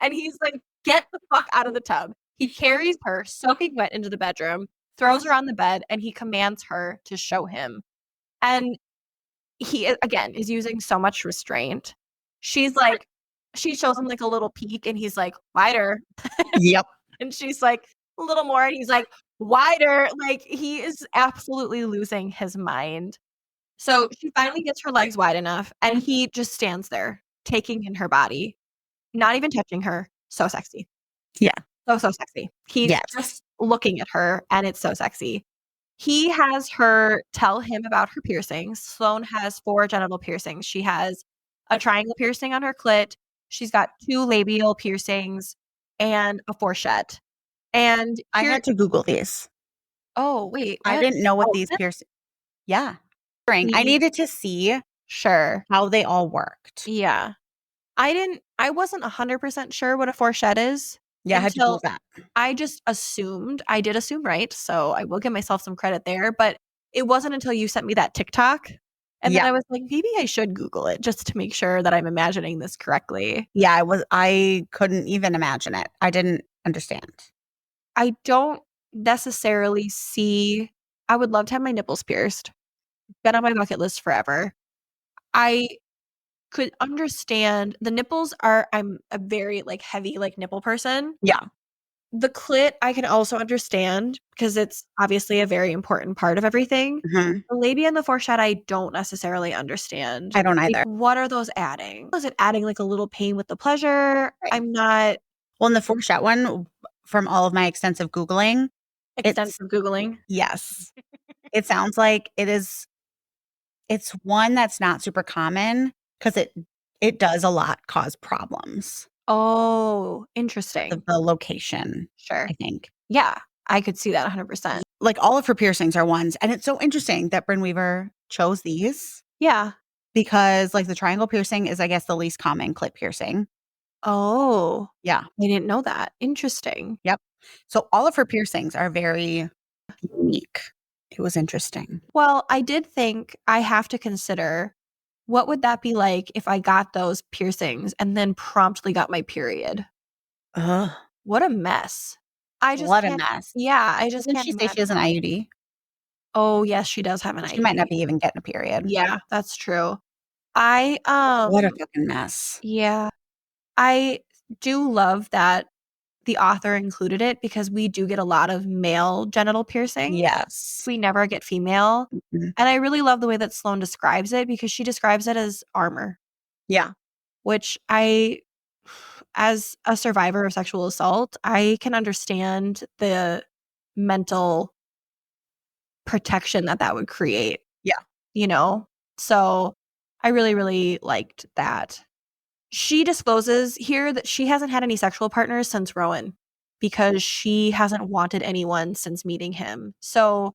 And he's like, get the fuck out of the tub. He carries her soaking wet into the bedroom, throws her on the bed, and he commands her to show him. And he, again, is using so much restraint. She's like, she shows him like a little peek and he's like, wider. Yep. And she's like, a little more. And he's like, wider. Like, he is absolutely losing his mind. So she finally gets her legs wide enough and he just stands there, taking in her body, not even touching her. So sexy. Yeah. So sexy. He's just looking at her and it's so sexy. He has her tell him about her piercings. Sloane has 4 genital piercings. She has a triangle piercing on her clit. She's got 2 labial piercings and a fourchette. And I had to Google these. Oh, wait. What? I didn't know what these piercings. Yeah. I needed to see how they all worked. Yeah. I wasn't 100% sure what a fourchette is. Yeah, I had to Google that. I just assumed, I did assume right, so I will give myself some credit there, but it wasn't until you sent me that TikTok, and then I was like, maybe I should Google it just to make sure that I'm imagining this correctly. Yeah, I couldn't even imagine it. I didn't understand. I don't necessarily see, I would love to have my nipples pierced. Been on my bucket list forever. I could understand the nipples I'm a very like heavy like nipple person. Yeah. The clit I can also understand because it's obviously a very important part of everything. Mm-hmm. The labia and the fourchette I don't necessarily understand. I don't either. Like, what are those adding? Is it adding like a little pain with the pleasure? Right. I'm not. Well, in the fourchette one, from all of my extensive Googling. Yes. It sounds like it's one that's not super common because it does a lot cause problems. Oh, interesting. The location. Sure. I think. Yeah, I could see that 100%. Like all of her piercings are ones. And it's so interesting that Brynne Weaver chose these. Yeah. Because like the triangle piercing is, I guess, the least common clit piercing. Oh. Yeah. I didn't know that. Interesting. Yep. So all of her piercings are very unique. It was interesting. Well, I did think I have to consider what would that be like if I got those piercings and then promptly got my period? Ugh. What a mess. What a mess. Yeah, I just Didn't she say she has an IUD? Oh, yes, she does have an She might not IUD. be even getting a period. Yeah, that's true. I, What a fucking mess. yeah, I do love that the author included it because we do get a lot of male genital piercings. Yes. We never get female. Mhm. And I really love the way that Sloane describes it because she describes it as armor, Yeah. which as a survivor of sexual assault, I can understand the mental protection that would create, Yeah. you know? So I really, really liked that. She discloses here that she hasn't had any sexual partners since Rowan because she hasn't wanted anyone since meeting him. So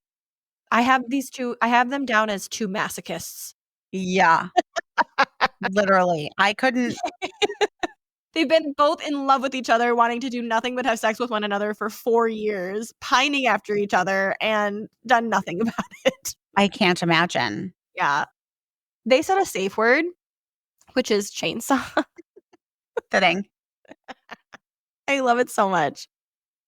I have them down as two masochists. Yeah. Literally. I couldn't They've been both in love with each other, wanting to do nothing but have sex with one another for 4 years, pining after each other, and done nothing about it. I can't imagine. Yeah. They said a safe word, which is chainsaw. Fitting. I love it so much.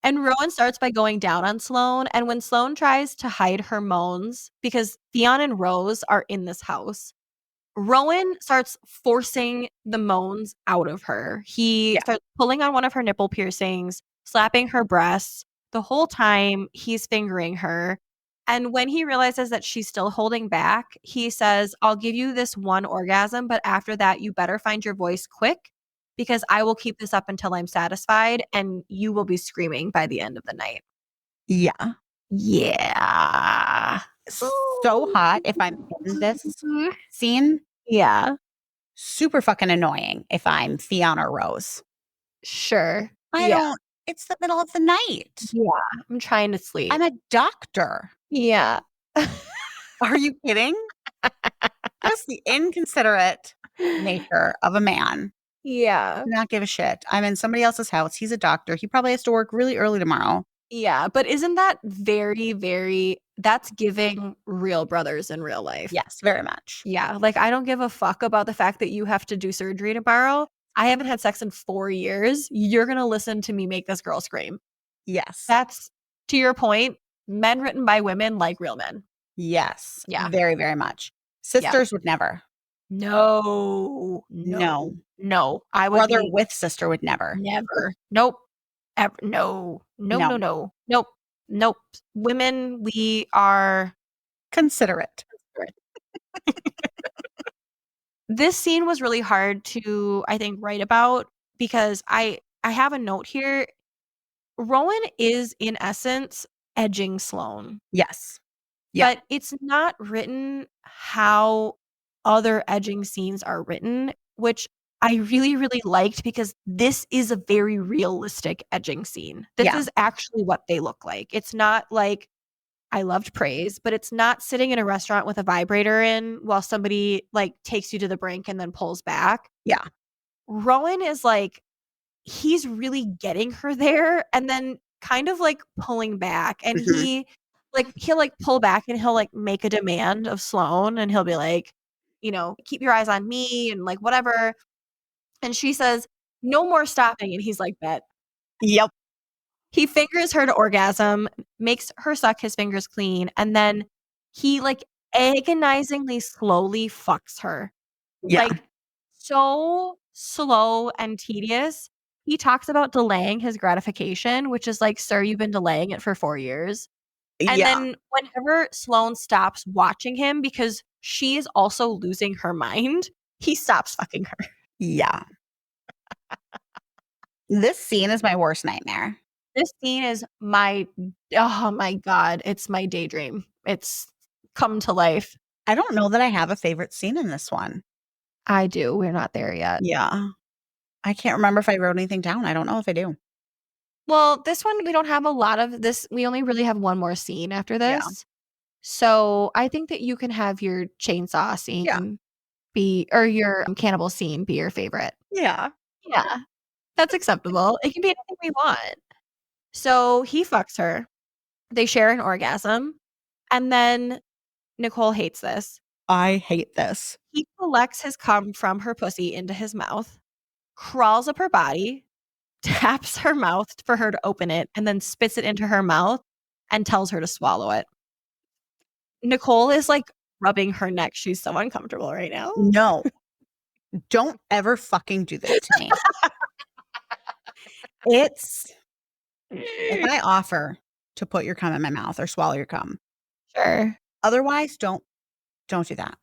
And Rowan starts by going down on Sloane, and when Sloane tries to hide her moans, because Theon and Rose are in this house, Rowan starts forcing the moans out of her. He Yeah. starts pulling on one of her nipple piercings, slapping her breasts. The whole time he's fingering her. And when he realizes that she's still holding back, he says, I'll give you this one orgasm, but after that, you better find your voice quick because I will keep this up until I'm satisfied and you will be screaming by the end of the night. Yeah. Yeah. So hot if I'm in this scene. Yeah. Super fucking annoying if I'm Theon or Rose. Sure. I Yeah. don't it's the middle of the night. Yeah. I'm trying to sleep. I'm a doctor. Yeah. Are you kidding? Just the inconsiderate nature of a man. Yeah. Do not give a shit. I'm in somebody else's house. He's a doctor. He probably has to work really early tomorrow. Yeah. But isn't that very, very, that's giving real brothers in real life? Yes, very much. Yeah. Like, I don't give a fuck about the fact that you have to do surgery tomorrow. I haven't had sex in 4 years. You're going to listen to me make this girl scream. Yes. That's, to your point, men written by women like real men. Yes. Yeah. Very, very much. Yeah. Sisters would never. No. No. No. I would Brother be with sister would never. never. Nope. Ever. No. No, No. no, no. Nope. Nope. Women, we are Considerate. this scene was really hard to, I think, write about because I have a note here. Rowan is in essence edging Sloane, Yes. Yeah. but it's not written how other edging scenes are written, which I really, really liked because this is a very realistic edging scene. This Yeah. is actually what they look like. It's not like I loved Praise, but it's not sitting in a restaurant with a vibrator in while somebody like takes you to the brink and then pulls back. Yeah. Rowan is like, he's really getting her there and then kind of like pulling back. And Mhm. he'll like pull back and he'll like make a demand of Sloane and he'll be like, keep your eyes on me and like whatever. And she says, no more stopping. And he's like, bet. Yep. He fingers her to orgasm, makes her suck his fingers clean, and then he, like, agonizingly slowly fucks her. Yeah. Like, so slow and tedious. He talks about delaying his gratification, which is like, "Sir, you've been delaying it for 4 years." And Yeah. then whenever Sloane stops watching him because she is also losing her mind, he stops fucking her. Yeah. This scene is my worst nightmare. This scene is oh my god, it's my daydream. It's come to life. I don't know that I have a favorite scene in this one. I do. We're not there yet. Yeah. I can't remember if I wrote anything down. I don't know if I do. Well, this one, we don't have a lot of this. We only really have one more scene after Yeah. this. So I think that you can have your chainsaw Yeah. scene or your cannibal scene be your favorite. Yeah. Yeah, that's acceptable. It can be anything we want. So he fucks her. They share an orgasm. And then Nicole hates this. I hate this. He collects his cum from her pussy into his mouth, crawls up her body, taps her mouth for her to open it, and then spits it into her mouth and tells her to swallow it. Nicole is, like, rubbing her neck. She's so uncomfortable right now. No. Don't ever fucking do this to me. It's if I offer to put your cum in my mouth or swallow your cum, Sure. otherwise, don't do that.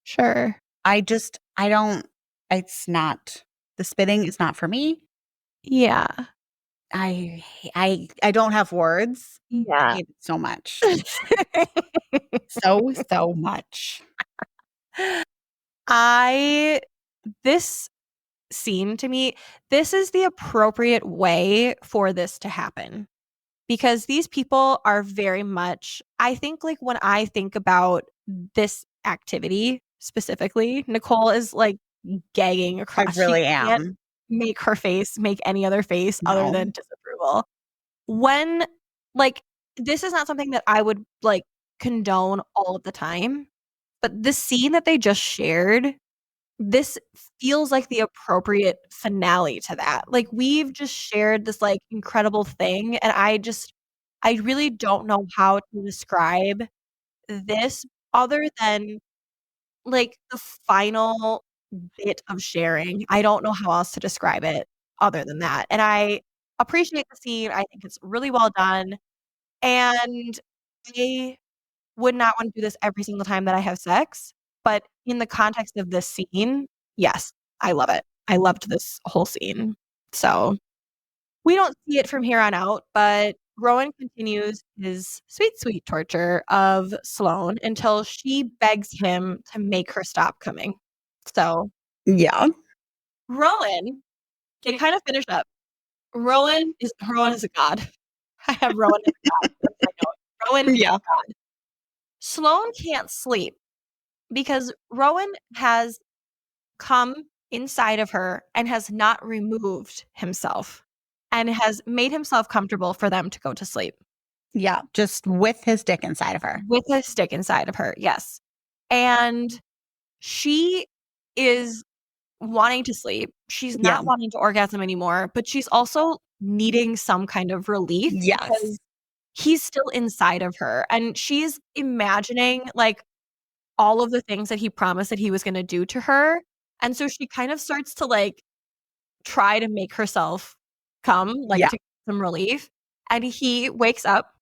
Sure. I don't it's not the spitting is not for me. Yeah. I don't have words. I Yeah. hate it so much. So much. I this scene to me, this is the appropriate way for this to happen. Because these people are very much I think, like, when I think about this activity specifically, Nicole is, like, gagging I across. She really can't am. make her face make any other face other No. than disapproval. When like, this is not something that I would, like, condone all of the time, but the scene that they just shared, this feels like the appropriate finale to that. Like, we've just shared this, like, incredible thing, and I really don't know how to describe this other than, like, the final bit of sharing. I don't know how else to describe it other than that, and I appreciate the scene. I think it's really well done, and I would not wanna do this every single time that I have sex, but in the context of this scene, yes, I love it. I loved this whole scene. So, we don't see it from here on out, but Rowan continues his sweet, sweet torture of Sloane until she begs him to make her stop coming. So, Yeah. Rowan they kind of finish up. Rowan is a god. I have Rowan as a god. That's my note. Rowan is Yeah. a god. Sloane can't sleep because Rowan has come inside of her and has not removed himself and has made himself comfortable for them to go to sleep Yeah, just with his dick inside of her. with a stick inside of her, yes. And she is wanting to sleep. She's Yeah. not wanting to orgasm anymore, but she's also needing some kind of relief Yes. because he's still inside of her, and she's imagining, like, all of the things that he promised that he was gonna do to her, and so she kind of starts to, like, try to make herself come, like, Yeah. to get some relief, and he wakes up,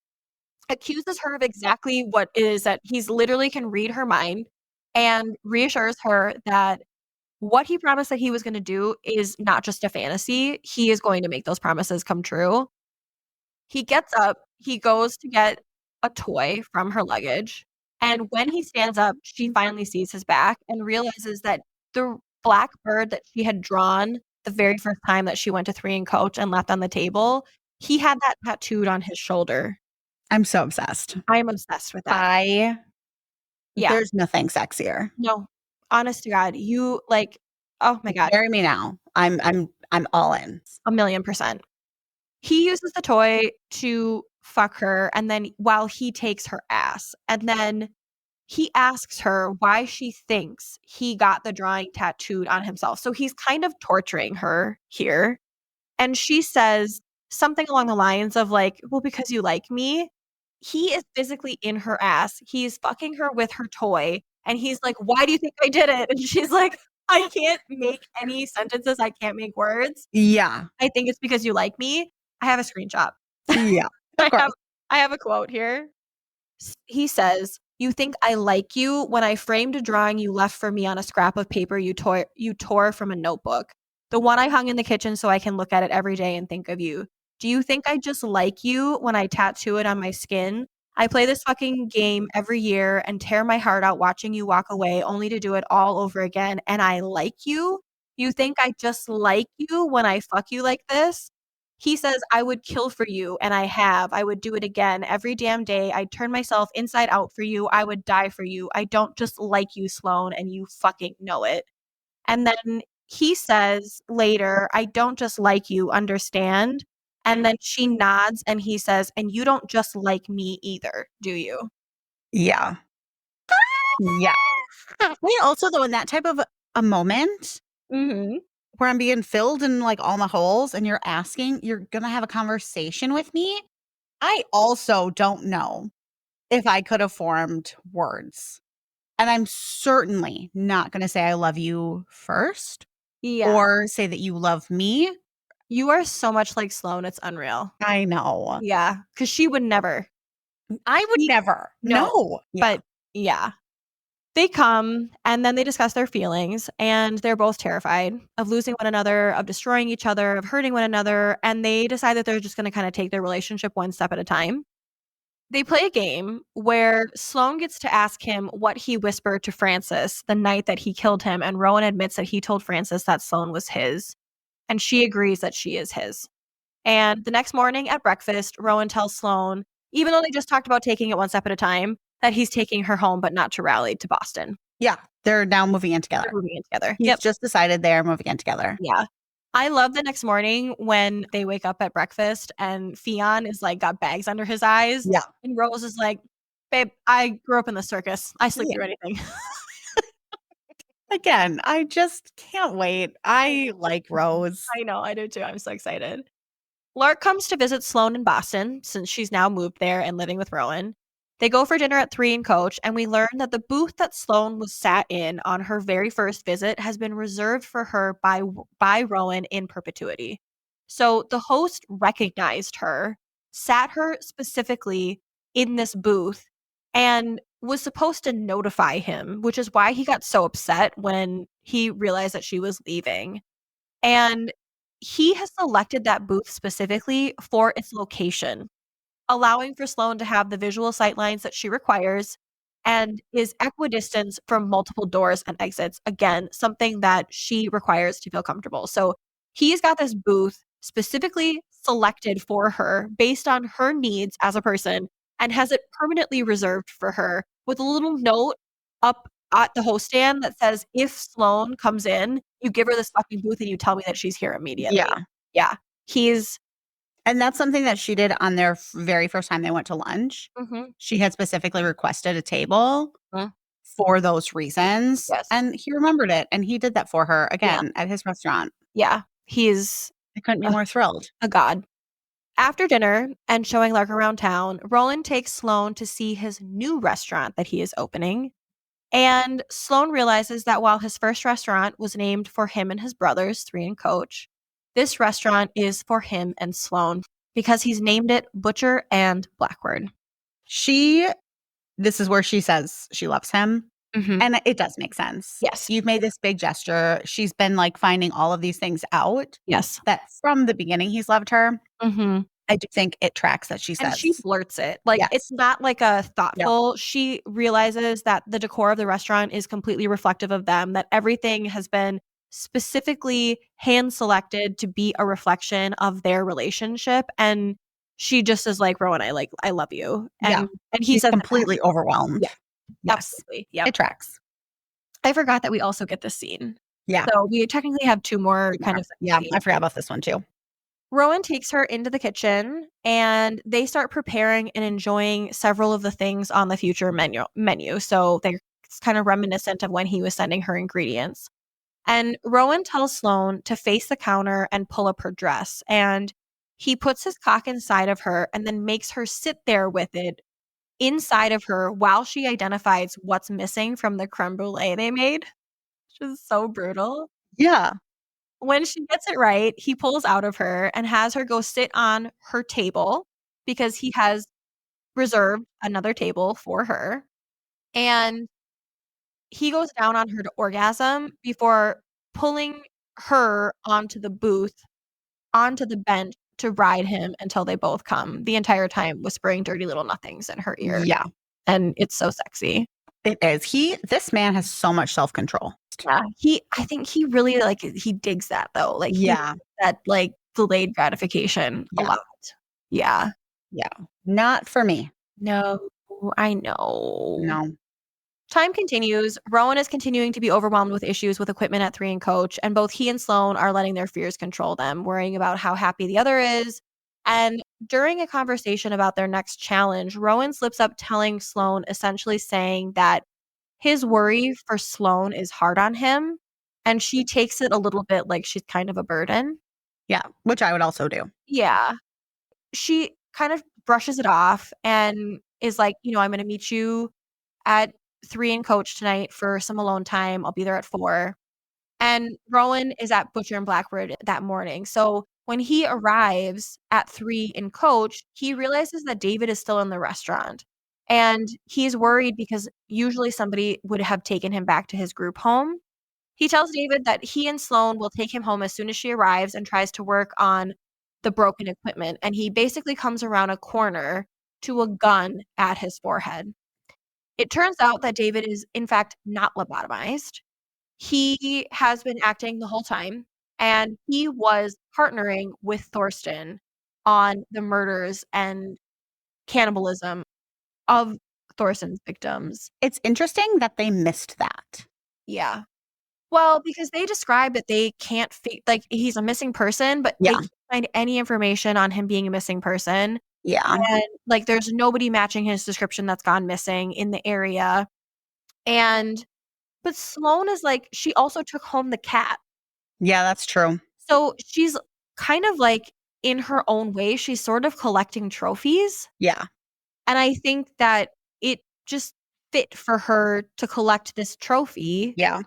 accuses her of exactly what it is that he's literally can read her mind, and reassures her that what he promised that he was gonna do is not just a fantasy, he is going to make those promises come true. He gets up, he goes to get a toy from her luggage, and when he stands up, she finally sees his back and realizes that the black bird that she had drawn the very first time that she went to 3 and Coach and left on the table, he had that tattooed on his shoulder. I'm so obsessed. I am obsessed with that. I Yeah. There's nothing sexier. No. Honest to God, you, like oh my god, Marry me now. I'm all in. 1,000,000%. He uses the toy to fuck her, and then while he takes her ass, and then he asks her why she thinks he got the drawing tattooed on himself. So he's kind of torturing her here, and she says something along the lines of, like, "Well, because you like me." He is physically in her ass. He's fucking her with her toy, and he's like, "Why do you think I did it?" And she's like, "I can't make any sentences. I can't make words. Yeah. I think it's because you like me." I have a screenshot. Yeah. Of I have course. I have a quote here. He says, "You think I like you when I framed a drawing you left for me on a scrap of paper you tore from a notebook. The one I hung in the kitchen so I can look at it every day and think of you. Do you think I just like you when I tattoo it on my skin? I play this fucking game every year and tear my heart out watching you walk away only to do it all over again, and I like you? You think I just like you when I fuck you like this?" He says, "I would kill for you, and I have. I would do it again every damn day. I'd turn myself inside out for you. I would die for you. I don't just like you, Sloane, and you fucking know it." And then he says later, "I don't just like you, understand?" And then she nods and he says, "And you don't just like me either, do you?" Yeah. Yeah. Wait, also though, in that type of a moment Mhm. where I'm being filled in like all my holes and you're gonna have a conversation with me, I also don't know if I could have formed words. And I'm certainly not gonna say I love you first Yeah. or say that you love me. You are so much like Sloane, it's unreal. I know. Yeah, because she would never. I would She never. No, No. Yeah. but yeah. They come, and then they discuss their feelings, and they're both terrified of losing one another, of destroying each other, of hurting one another, and they decide that they're just gonna kinda take their relationship one step at a time. They play a game where Sloane gets to ask him what he whispered to Francis the night that he killed him, and Rowan admits that he told Francis that Sloane was his, and she agrees that she is his. And the next morning at breakfast, Rowan tells Sloane, even though they just talked about taking it one step at a time, that he's taking her home, but not to Raleigh, to Boston. Yeah. They're now moving in They're together. moving in together. He's Yep. just decided they're moving in together. Yeah. I love the next morning when they wake up at breakfast and Fionn is like got bags under his eyes. Yeah. And Rose is like, babe, I grew up in the circus. I sleep Yeah. through anything. Again, I just can't wait. I like Rose. I know, I do too. I'm so excited. Lark comes to visit Sloane in Boston since she's now moved there and living with Rowan. They go for dinner at 3 and Coach, and we learn that the booth that Sloane was sat in on her very first visit has been reserved for her by Rowan in perpetuity. So the host recognized her, sat her specifically in this booth, and was supposed to notify him, which is why he got so upset when he realized that she was leaving. And he has selected that booth specifically for its location, allowing for Sloane to have the visual sightlines that she requires and is equidistant from multiple doors and exits. Again, something that she requires to feel comfortable. So he's got this booth specifically selected for her based on her needs as a person and has it permanently reserved for her with a little note up at the host stand that says, if Sloane comes in, you give her this fucking booth and you tell me that she's here immediately. Yeah. Yeah. He's And that's something that she did on their very first time they went to lunch. Mhm. She had specifically requested a table Mhm. for those reasons, Yes. and he remembered it, and he did that for her Yeah. again at his restaurant. Yeah. He's I couldn't be a more thrilled. a god. After dinner and showing Lark around town, Roland takes Sloane to see his new restaurant that he is opening. And Sloane realizes that while his first restaurant was named for him and his brothers, Three and Coach, this restaurant is for him and Sloane because he's named it Butcher and Blackbird. This is where she says she loves him, Mhm. and it does make sense. Yes. You've made this big gesture. She's been, like, finding all of these things out Yes. that from the beginning he's loved her. Mhm. I do think it tracks that she And she says. blurts it. Like, it's Yes. not like a Yep. thoughtful she realizes that the decor of the restaurant is completely reflective of them, that everything has been specifically hand selected to be a reflection of their relationship, and she just is like, "Rowan, I love you." Yeah. And he She's says that back. completely overwhelmed. Yeah, Yes. absolutely. Yep. It tracks. I forgot that we also get this scene. Yeah. So we technically have 2 more kind of Yeah, scenes. I forgot about this one too. Rowan takes her into the kitchen and they start preparing and enjoying several of the things on the future menu. So they're it's kind of reminiscent of when he was sending her ingredients. And Rowan tells Sloane to face the counter and pull up her dress. And he puts his cock inside of her and then makes her sit there with it inside of her while she identifies what's missing from the creme brulee they made, which is so brutal. Yeah. When she gets it right, he pulls out of her and has her go sit on her table because he has reserved another table for her, and he goes down on her to orgasm before pulling her onto the booth, onto the bench to ride him until they both come, the entire time whispering dirty little nothings in her ear, Yeah, and it's so sexy. it is. This man has so much self-control. Yeah, I think he really, he digs that though, like, he Yeah. that, delayed gratification a Yeah. lot. Yeah. Yeah. Not for me. No, I know. No. Time continues. Rowan is continuing to be overwhelmed with issues with equipment at 3 and Coach, and both he and Sloane are letting their fears control them, worrying about how happy the other is. And during a conversation about their next challenge, Rowan slips up telling Sloane, essentially saying that his worry for Sloane is hard on him, and she takes it a little bit like she's kind of a burden. Yeah, which I would also do. Yeah. She kind of brushes it off and is like, I'm going to meet you at 3 in Coach tonight for some alone time. I'll be there at 4. And Rowan is at Butcher and Blackbird that morning. So when he arrives at 3 in Coach, he realizes that David is still in the restaurant. And he's worried because usually somebody would have taken him back to his group home. He tells David that he and Sloane will take him home as soon as she arrives and tries to work on the broken equipment. And he basically comes around a corner to a gun at his forehead. It turns out that David is, in fact, not lobotomized. He has been acting the whole time, and he was partnering with Thorsten on the murders and cannibalism of Thorsten's victims. It's interesting that they missed that. Yeah. Well, because they describe that they can't like, he's a missing person, but they Yeah. can't find any information on him being a missing person. Yeah. And, like, there's nobody matching his description that's gone missing in the area. But Sloane is like, she also took home the cat. Yeah, that's true. So she's kind of like, in her own way, she's sort of collecting trophies. Yeah. And I think that it just fit for her to collect this trophy. Yeah.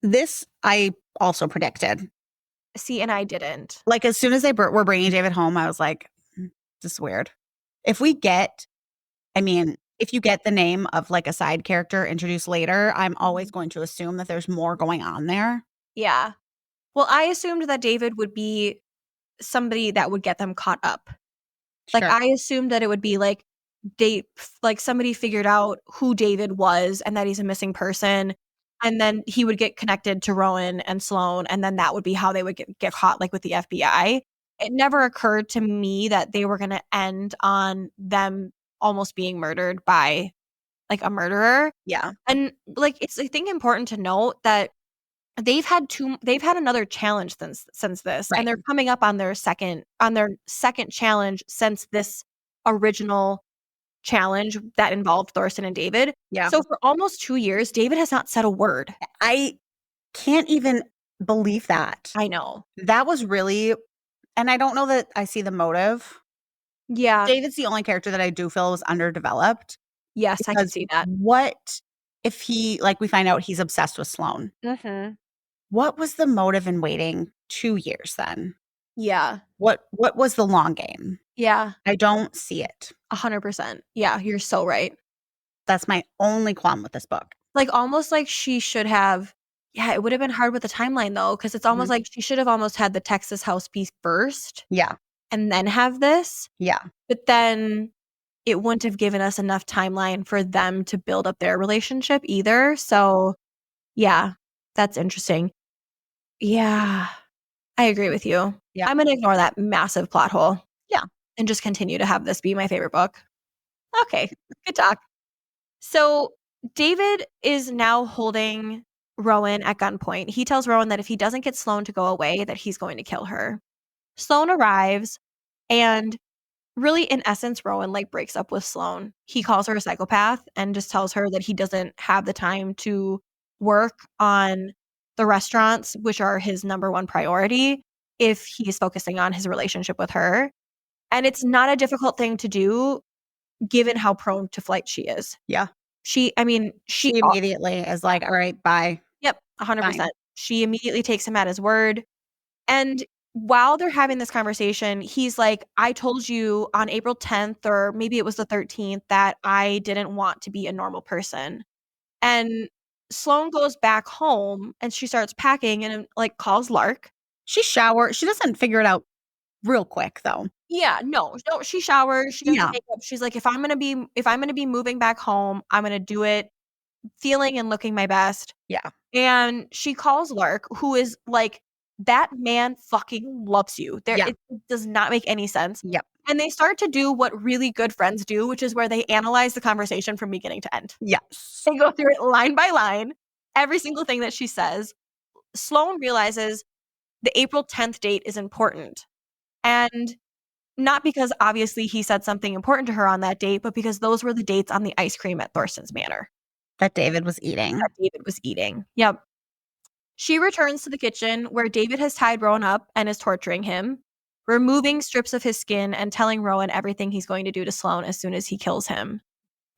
This I also predicted. See, and I didn't. Like, as soon as they were bringing David home, I was like, this is weird. If you get the name of like a side character introduced later, I'm always going to assume that there's more going on there. Yeah. Well, I assumed that David would be somebody that would get them caught up. Like, Sure. I assumed that it would be like somebody figured out who David was and that he's a missing person. And then he would get connected to Rowan and Sloane, and then that would be how they would get caught, like with the FBI. It never occurred to me that they were going to end on them almost being murdered by like a murderer. Yeah. And like, it's, I think, important to note that they've had another challenge since this, Right. and they're coming up on their second challenge since this original challenge that involved Thorsten and David. Yeah. So for almost 2 years, David has not said a word. I can't even believe that. I know. That was really, and I don't know that I see the motive. Yeah. David's the only character that I do feel was underdeveloped. Yes, I can see that. What if he, like, we find out he's obsessed with Sloane? Mm-hmm. What was the motive in waiting 2 years then? Yeah. What was the long game? Yeah. I don't see it. 100%. Yeah, you're so right. That's my only qualm with this book. Like, almost like she should have. Yeah, it would have been hard with the timeline though, because it's almost like she should have almost had the Texas house piece first. Yeah. And then have this. Yeah. But then it wouldn't have given us enough timeline for them to build up their relationship either. So yeah, that's interesting. Yeah, I agree with you. Yeah. I'm going to ignore that massive plot hole. Yeah. And just continue to have this be my favorite book. Okay, good talk. So David is now holding Rowan at gunpoint. He tells Rowan that if he doesn't get Sloane to go away, that he's going to kill her. Sloane arrives, and really, in essence, Rowan like breaks up with Sloane. He calls her a psychopath and just tells her that he doesn't have the time to work on the restaurants, which are his number one priority, if he's focusing on his relationship with her. And it's not a difficult thing to do, given how prone to flight she is. Yeah. She immediately is like, all right, bye. Yep, 100%. Fine. She immediately takes him at his word. And while they're having this conversation, he's like, I told you on April 10th, or maybe it was the 13th, that I didn't want to be a normal person. And Sloane goes back home and she starts packing and like calls Lark. She showers. She doesn't figure it out real quick though. Yeah, no, she showers, she does makeup. She's like, if I'm gonna be moving back home, I'm gonna do it feeling and looking my best. Yeah. And she calls Lark, who is like, that man fucking loves you. It does not make any sense. Yep. And they start to do what really good friends do, which is where they analyze the conversation from beginning to end. Yes. They go through it line by line, every single thing that she says. Sloane realizes the April 10th date is important. And not because obviously he said something important to her on that date, but because those were the dates on the ice cream at Thorsten's Manor. That David was eating. Yep. She returns to the kitchen where David has tied Rowan up and is torturing him, removing strips of his skin and telling Rowan everything he's going to do to Sloane as soon as he kills him.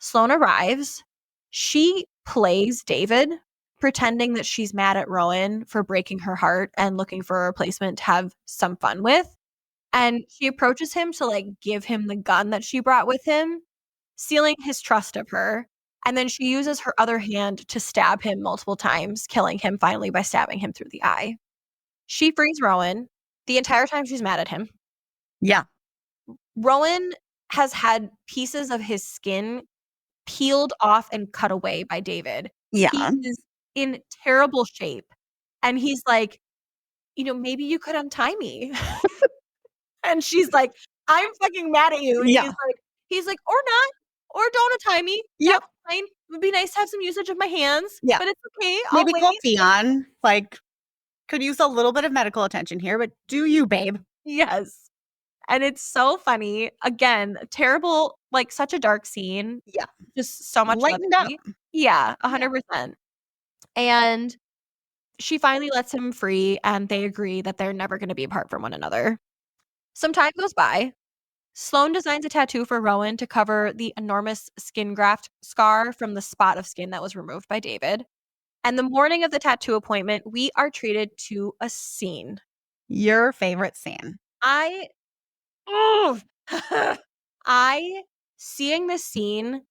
Sloane arrives. She plays David, pretending that she's mad at Rowan for breaking her heart and looking for a replacement to have some fun with. And she approaches him to like give him the gun that she brought with him, stealing his trust of her. And then she uses her other hand to stab him multiple times, killing him finally by stabbing him through the eye. She frees Rowan. The entire time she's mad at him. Yeah. Rowan has had pieces of his skin peeled off and cut away by David. Yeah. He is in terrible shape. And he's like, maybe you could untie me. And she's like, I'm fucking mad at you. And Yeah. he's like, or not, or don't untie me. Yep. That's fine. It would be nice to have some usage of my hands. Yeah. But it's okay. I'll Maybe wait. call Theon. Like, could use a little bit of medical attention here, but do you, babe? Yes. And it's so funny. Again, terrible, like such a dark scene. Yeah. Just so much Lightened levity. Yeah, 100%. And she finally lets him free, and they agree that they're never going to be apart from one another. Some time goes by. Sloane designs a tattoo for Rowan to cover the enormous skin graft scar from the spot of skin that was removed by David. And the morning of the tattoo appointment, we are treated to a scene. Your favorite scene. Seeing this scene,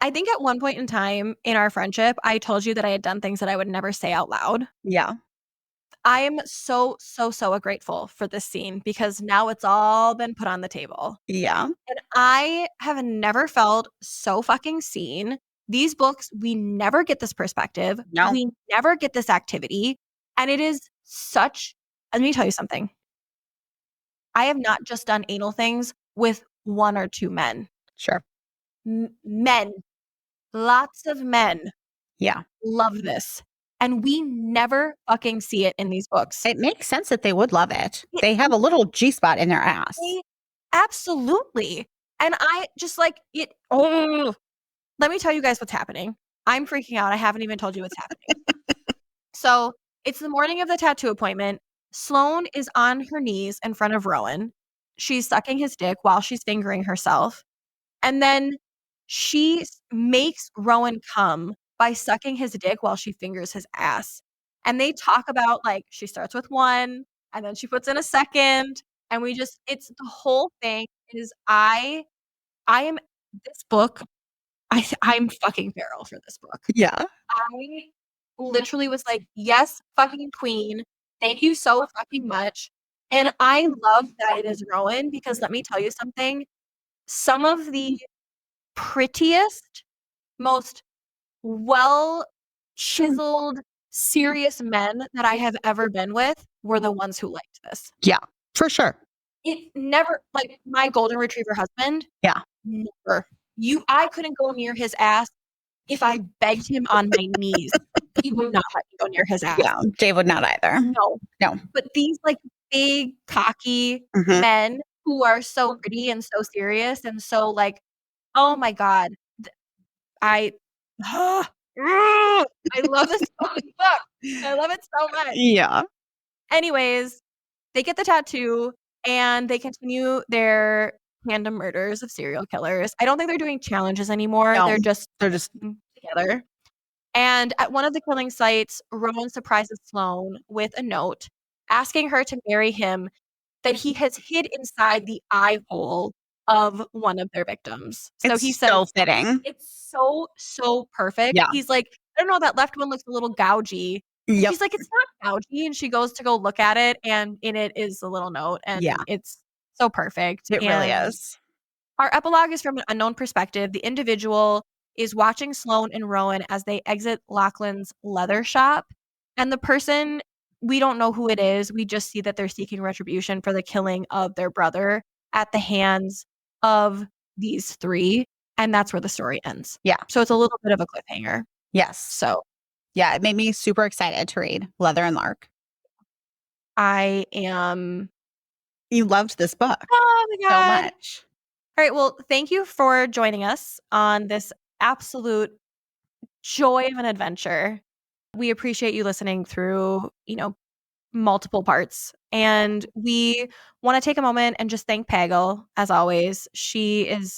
I think at one point in time in our friendship, I told you that I had done things that I would never say out loud. Yeah. I am so grateful for this scene because now it's all been put on the table. Yeah. And I have never felt so fucking seen. These books, we never get this perspective. No. We never get this activity. And it is let me tell you something. I have not just done anal things with one or two men. Sure. Men. Lots of men. Yeah. Love this. And we never fucking see it in these books. It makes sense that they would love it. They have a little G-spot in their ass. Absolutely. And I just like it. Oh, let me tell you guys what's happening. I'm freaking out. I haven't even told you what's happening. So it's the morning of the tattoo appointment. Sloane is on her knees in front of Rowan. She's sucking his dick while she's fingering herself. And then she makes Rowan come by sucking his dick while she fingers his ass. And they talk about like she starts with one and then she puts in a second. And it's the whole thing is I am this book. I'm fucking feral for this book. Yeah. I literally was like, yes, fucking queen. Thank you so fucking much. And I love that it is Rowan because let me tell you something. Some of the prettiest, most well chiseled, serious men that I have ever been with were the ones who liked this. Yeah, for sure. It never, like my golden retriever husband. Yeah. Never. I couldn't go near his ass if I begged him on my knees. He would not let me go near his ass. Yeah, Dave would not either. No. But these like big, cocky men who are so pretty and so serious and so like, oh my God. I love this book. I love it so much. Yeah. Anyways, they get the tattoo and they continue their random murders of serial killers. I don't think they're doing challenges anymore. No, they're just together. And at one of the killing sites, Rowan surprises Sloane with a note asking her to marry him that he has hid inside the eye hole of one of their victims. So he says, so fitting. It's so perfect. Yeah. He's like, I don't know, that left one looks a little gougy. Yep. She's like, it's not gougy. And she goes to go look at it. And in it is a little note. And it's so perfect. It really is. Our epilogue is from an unknown perspective. The individual is watching Sloane and Rowan as they exit Lachlan's leather shop. And the person, we don't know who it is. We just see that they're seeking retribution for the killing of their brother at the hands of these three. And that's where the story ends. Yeah. So it's a little bit of a cliffhanger. Yes. So yeah, it made me super excited to read Leather and Lark. You loved this book. Oh my God. So much. All right. Well, thank you for joining us on this absolute joy of an adventure. We appreciate you listening through, multiple parts. And we want to take a moment and just thank Pagel, as always.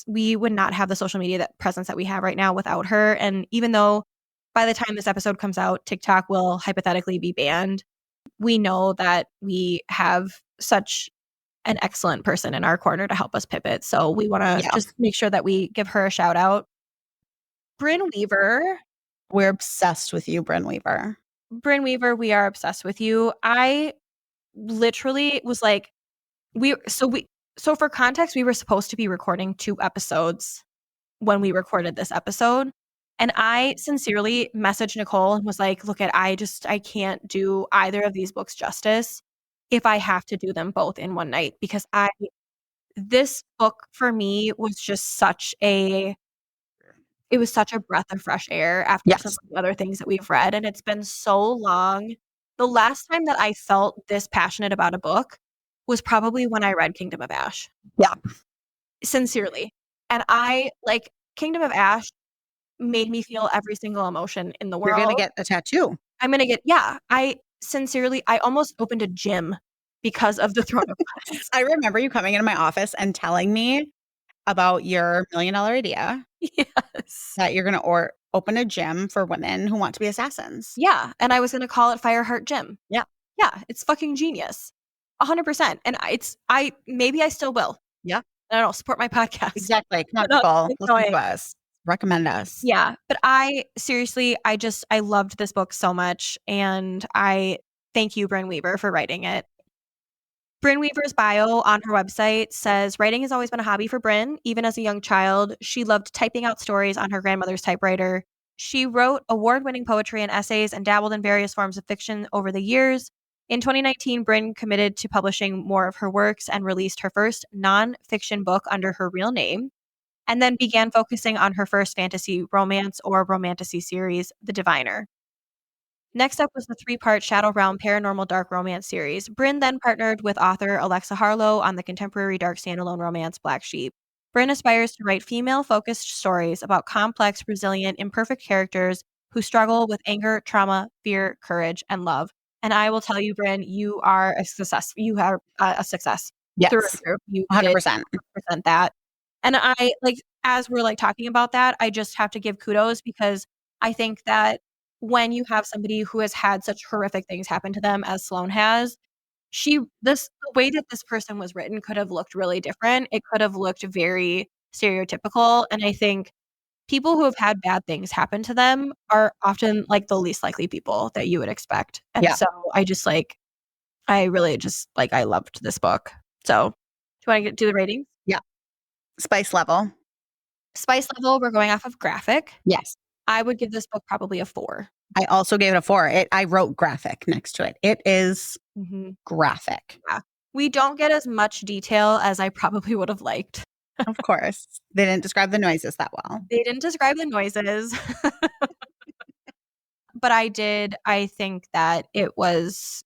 We would not have the social media presence that we have right now without her. And even though by the time this episode comes out, TikTok will hypothetically be banned, we know that we have such an excellent person in our corner to help us pivot. So we want to just make sure that we give her a shout out. Brynne Weaver. We're obsessed with you, Brynne Weaver. Brynne Weaver, we are obsessed with you. I literally was like, so for context, we were supposed to be recording 2 episodes when we recorded this episode. And I sincerely messaged Nicole and was like, look, I can't do either of these books justice if I have to do them both in one night, because this book for me was just such a breath of fresh air after some of the other things that we've read. And it's been so long. The last time that I felt this passionate about a book was probably when I read Kingdom of Ash. Yeah. Sincerely. And Kingdom of Ash made me feel every single emotion in the world. You're going to get a tattoo. I'm going to get, I almost opened a gym because of the Throne of Glass. I remember you coming into my office and telling me about your $1 million idea. Yes. That you're going to open a gym for women who want to be assassins. Yeah. And I was going to call it Fireheart Gym. Yeah. Yeah. It's fucking genius. 100%. And maybe I still will. Yeah. I don't know. Support my podcast. Exactly. Come on, people. Listen to us. Recommend us. Yeah. But I loved this book so much. And I thank you, Brynne Weaver, for writing it. Brynne Weaver's bio on her website says, writing has always been a hobby for Brynne. Even as a young child, she loved typing out stories on her grandmother's typewriter. She wrote award-winning poetry and essays and dabbled in various forms of fiction over the years. In 2019, Brynne committed to publishing more of her works and released her first non-fiction book under her real name, and then began focusing on her first fantasy romance or romantasy series, The Diviner. Next up was the 3-part Shadow Realm Paranormal Dark Romance series. Brynne then partnered with author Alexa Harlow on the contemporary dark standalone romance Black Sheep. Brynne aspires to write female-focused stories about complex, resilient, imperfect characters who struggle with anger, trauma, fear, courage, and love. And I will tell you, Brynne, you are a success. You are a success. Yes. You 100%. Did that. And as we're talking about that, I just have to give kudos, because I think that when you have somebody who has had such horrific things happen to them as Sloane has, the way that this person was written could have looked really different. It could have looked very stereotypical. And I think people who have had bad things happen to them are often the least likely people that you would expect. And so I really just I loved this book. So do you want to do the ratings? Yeah. Spice level, we're going off of graphic. Yes. I would give this book probably a 4. I also gave it a 4. I wrote graphic next to it. It is graphic. Yeah. We don't get as much detail as I probably would have liked. Of course. They didn't describe the noises that well. They didn't describe the noises. But I think that it was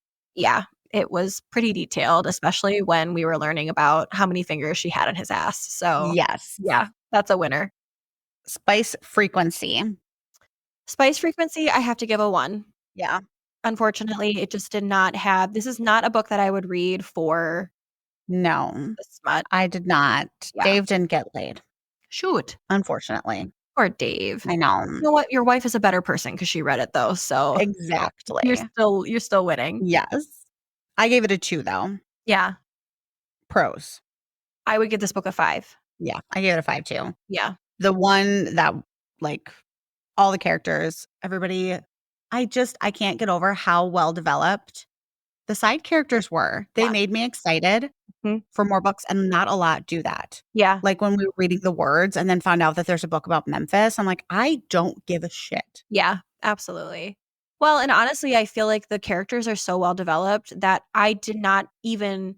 pretty detailed, especially when we were learning about how many fingers she had in his ass. So yes. Yeah, that's a winner. Spice frequency, I have to give a 1. Yeah. Unfortunately, it just did not have, this is not a book that I would read for the smut. I did not. Yeah. Dave didn't get laid. Shoot. Unfortunately. Poor Dave. I know. You know what? Your wife is a better person because she read it though. So exactly. You're still winning. Yes. I gave it a 2 though. Yeah. Prose. I would give this book a 5. Yeah. I gave it a 5 too. Yeah. The one that all the characters, everybody, I can't get over how well developed the side characters were. They made me excited for more books, and not a lot do that. Yeah. When we were reading the words and then found out that there's a book about Memphis, I'm like, I don't give a shit. Yeah, absolutely. Well, and honestly, I feel like the characters are so well developed that I did not even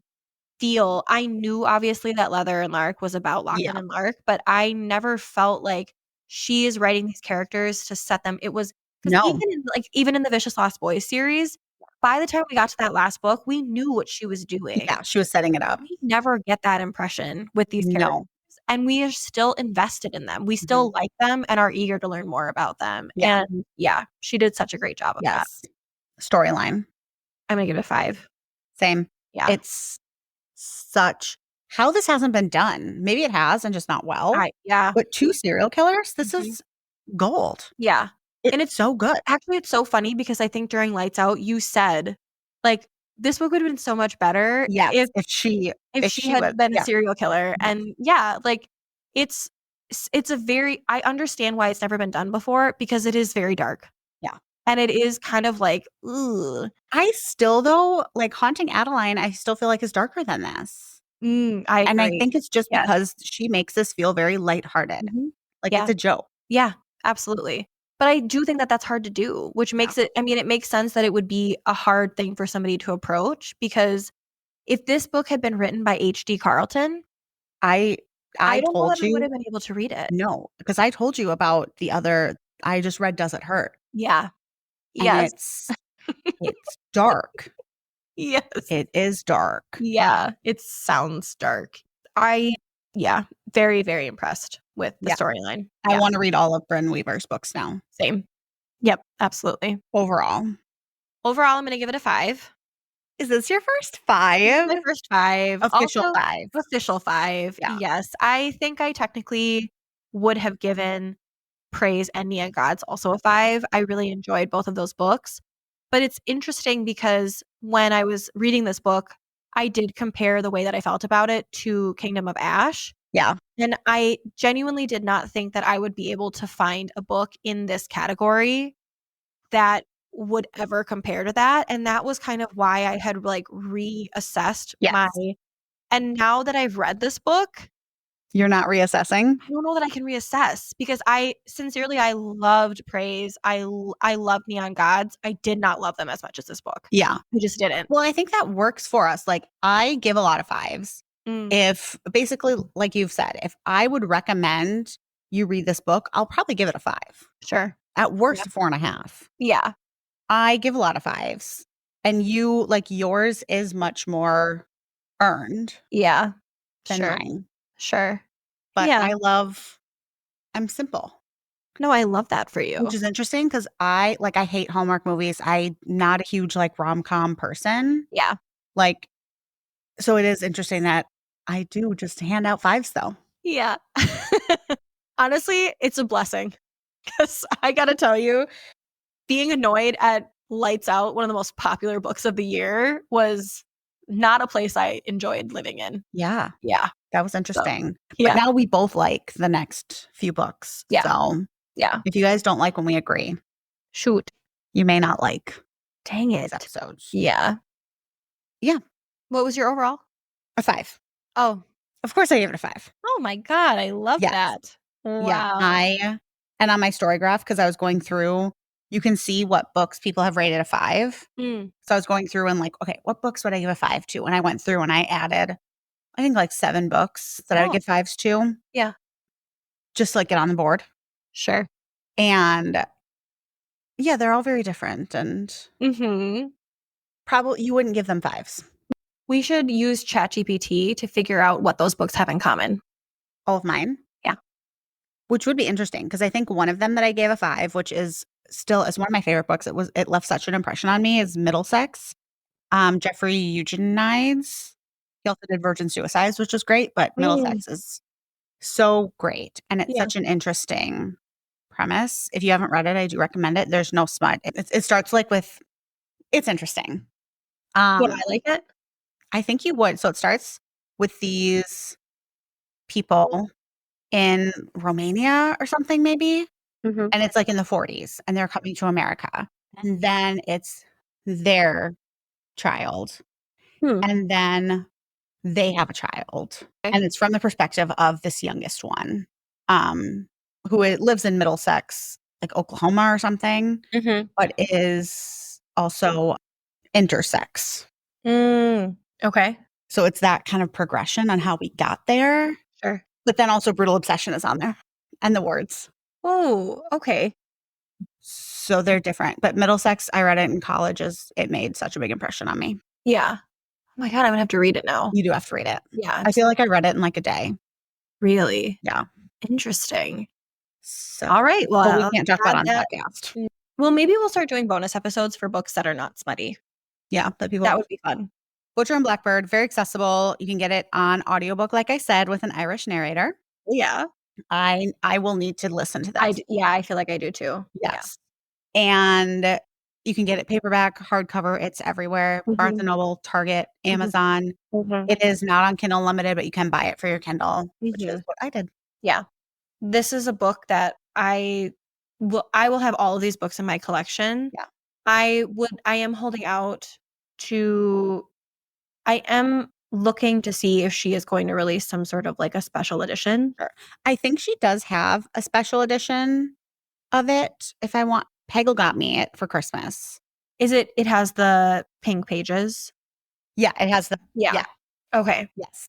feel, I knew obviously that Leather and Lark was about Lachlan and Lark, but I never felt like she is writing these characters to set them. It was even in the Vicious Lost Boys series, by the time we got to that last book, we knew what she was doing. Yeah, she was setting it up. We never get that impression with these characters. No. And we are still invested in them. We still like them and are eager to learn more about them. Yeah. And she did such a great job of that. Storyline. I'm going to give it a 5. Same. Yeah. It's such how this hasn't been done. Maybe it has and just not well. Yeah. But 2 serial killers, this Mhm. is gold. Yeah. And It's it's so good. actually, it's so funny because I think during Lights Out, you said, like, this book would have been so much better Yes, if if she she was had been a yeah. serial killer. Yes. And yeah, like, it's it's a very I understand why it's never been done before because it is very dark. Yeah. And it is kind of like, ooh. I still though, like, Haunting Adeline, I still feel like is darker than this. I And I agree. think it's just Yes. because she makes this feel very lighthearted. Mhm. Like, it's Yeah. a joke. Yeah, absolutely. But I do think that that's hard to do, which Yeah. makes it I mean, it makes sense that it would be a hard thing for somebody to approach because if this book had been written by H.D. Carlton, I I I don't know told that I would you have been able to read it. no, because I told you about the other I just read Does It Hurt? Yeah. And Yes. it's dark. Yes. It is dark. Yeah, it sounds dark. I yeah, very, very impressed with the Yeah. storyline. I Yeah, wanna read all of Brynne Weaver's books now, same. Yep, absolutely. overall. Overall, I'm gonna give it a 5. Is this your first This is 5? my first 5. Official Also 5. official 5, Yeah. yes. I think I technically would have given Praise and Neon Gods also a 5. I really enjoyed both of those books. But it's interesting because when I was reading this book, I did compare the way that I felt about it to Kingdom of Ash. Yeah. And I genuinely did not think that I would be able to find a book in this category that would ever compare to that. And that was kind of why I had like reassessed my Yes. and now that I've read this book, You're not reassessing? I don't know that I can reassess because I sincerely I loved Praise. I loved Neon Gods. I did not love them as much as this book. Yeah. I just didn't. Well, I think that works for us. Like, I give a lot of 5s. Mm, If basically, like you've said, if I would recommend you read this book, I'll probably give it a 5. sure. At worst, Yep. a 4.5. Yeah. I give a lot of 5s. And you like, yours is much more earned Yeah. than Sure. mine. Sure. But Yeah. I'm simple, No, I love that for which you. is interesting because I hate Hallmark movies. I'm not a huge, like, rom-com person. Yeah. Like, so it is interesting that I do just hand out 5s though. Yeah. Honestly, it's a blessing because I gotta tell you, being annoyed at Lights Out, one of the most popular books of the year, was not a place I enjoyed living in. Yeah, Yeah. that was So, interesting. But yeah. now we both like the next few books. Yeah. So Yeah. if you guys don't like when we agree, Shoot. you may not like Dang these it. episodes. Yeah. Yeah, What was your overall? a 5. Oh. Of course I gave it a 5. Oh my god, I love Yes. that. Yeah, Wow. and on my story graph, because I was going through, you can see what books people have rated a 5. Mm. So I was going through and like, okay, what books would I give a 5 to? And I went through and I added, I think, like 7 books that I would Oh, give 5s to, yeah. just to, like, get on the board. Sure. And yeah, they're all very different and Mhm. probably you wouldn't give them 5s. We should use ChatGPT to figure out what those books have in common. All of mine, Yeah. which would be interesting because I think one of them that I gave a 5, which is still is one of my favorite books. It left such an impression on me is Middlesex. Jeffrey Eugenides. He also did Virgin Suicides, which was great, but Mm. Middlesex is so great, and it's Yeah. such an interesting premise. If you haven't read it, I do recommend it. There's no smut. It starts, like, with it's interesting. Would I Um, like it? I think you would. So it starts with these people in Romania or something maybe, Mhm. and it's, like, in the '40s, and they're coming to America, and then it's their child, Hmm. and then they have a child, Okay. and it's from the perspective of this youngest one, um, lives in Middlesex, like Oklahoma or something, Mhm. but is also intersex. Mm. Okay. So it's that kind of progression on how we got there, Sure. but then also Brutal Obsession is on there, and the words. Oh, okay. So they're different, but Middlesex, I read it in college, it made such a big impression on me. Yeah. Oh my god, I'm gonna have to read it now. You do have to read it. Yeah, I feel like I read it in, like, a day. really Yeah. interesting. So All right, but we well, can't talk about add it on that podcast. well, maybe we'll start doing bonus episodes for books that are not smutty. Yeah, that people That love. would be fun. Butcher and Blackbird, very accessible. You can get it on audiobook, like I said, with an Irish narrator. Yeah. I will need to listen to this. Yeah, I feel like I do too. Yeah. Yes. And you can get it paperback, hardcover, it's everywhere. Barnes& Mhm. Noble, Target, Mhm. Amazon. Mhm. It is not on Kindle Unlimited, but you can buy it for your Kindle, which is Mhm. what I did. Yeah. This is a book that I will have all of these books in my collection. Yeah. I am holding out to I am looking to see if she is going to release some sort of like a special edition. Sure. I think she does have a special edition of it. If I want, Peggle got me it for Christmas. It has the pink pages? Yeah, it has the Yeah. yeah, Okay. yes.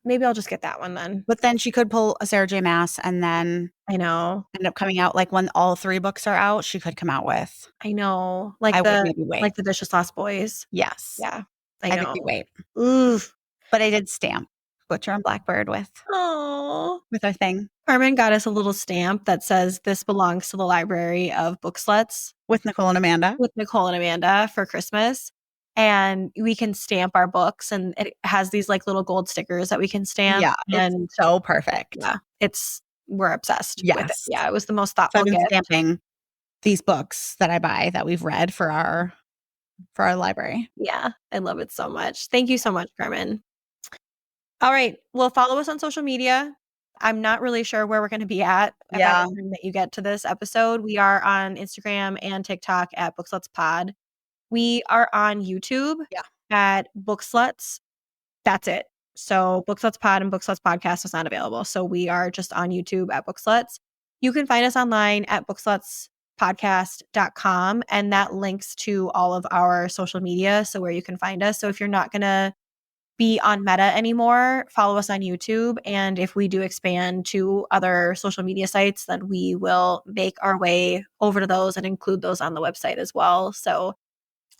Maybe I'll just get that one then. But then she could pull a Sarah J. Maas and then I know. end up coming out, like, when all 3 books are out, she could come out with I know. I would maybe wait. Like the Vicious Lost Boys. Yes. Yeah. I I think know. you wait. Oof. But I did stamp Butcher and Blackbird Oh. with our thing Carmen got us a little stamp that says, "This belongs to the library of booksluts with Nicole and Amanda. with Nicole and Amanda for Christmas." And we can stamp our books, and it has these like little gold stickers that we can stamp. Yeah, it's And so perfect. yeah, we're obsessed with it. Yes. Yeah, it was the most So I've thoughtful been gift. stamping these books that I buy that we've read for our library. Yeah, I love it so much. Thank you so much, Carmen. All right. Well, follow us on social media. I'm not really sure where we're going to be at by Yeah. the time that you get to this episode. We are on Instagram and TikTok at Booksluts Pod. We are on YouTube Yeah. at Booksluts. That's it. So Booksluts Pod and Booksluts Podcast is not available. So we are just on YouTube at Booksluts. You can find us online at bookslutspodcast.com, and that links to all of our social media. So where you can find us. So if you're not going to be on Meta anymore, follow us on YouTube. And if we do expand to other social media sites, then we will make our way over to those and include those on the website as well. So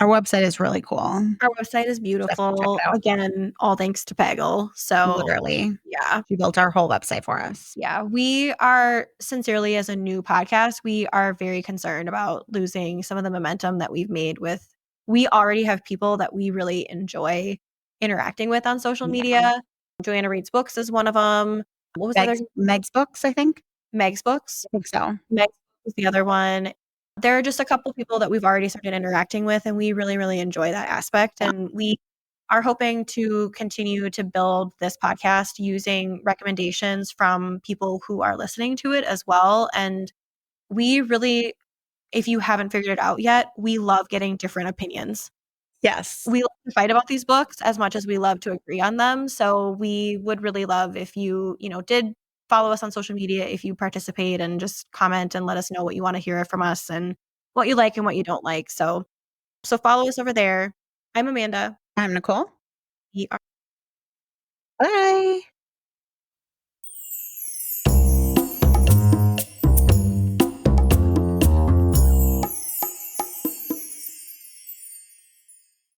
Our website is really cool. our website is Definitely check beautiful. it out. Again, all thanks to Peggle. So Literally. yeah. She built our whole website for us. Yeah. We are sincerely, as a new podcast, we are very concerned about losing some of the momentum that we've made with, we already have people that we really enjoy interacting with on social Yeah. media. Joanna Reads Books is one of them. What was the other? Meg's Books, I think? Meg's Books. I think so. Meg's was the other one. There are just a couple people that we've already started interacting with, and we really, really enjoy that aspect. Yeah. And we are hoping to continue to build this podcast using recommendations from people who are listening to it as well. And we really, if you haven't figured it out yet, we love getting different opinions. Yes. We love to fight about these books as much as we love to agree on them. So we would really love if you, did follow us on social media, if you participate and just comment and let us know what you want to hear from us and what you like and what you don't like. So follow us over there. I'm Amanda. I'm Nicole. We are Bye.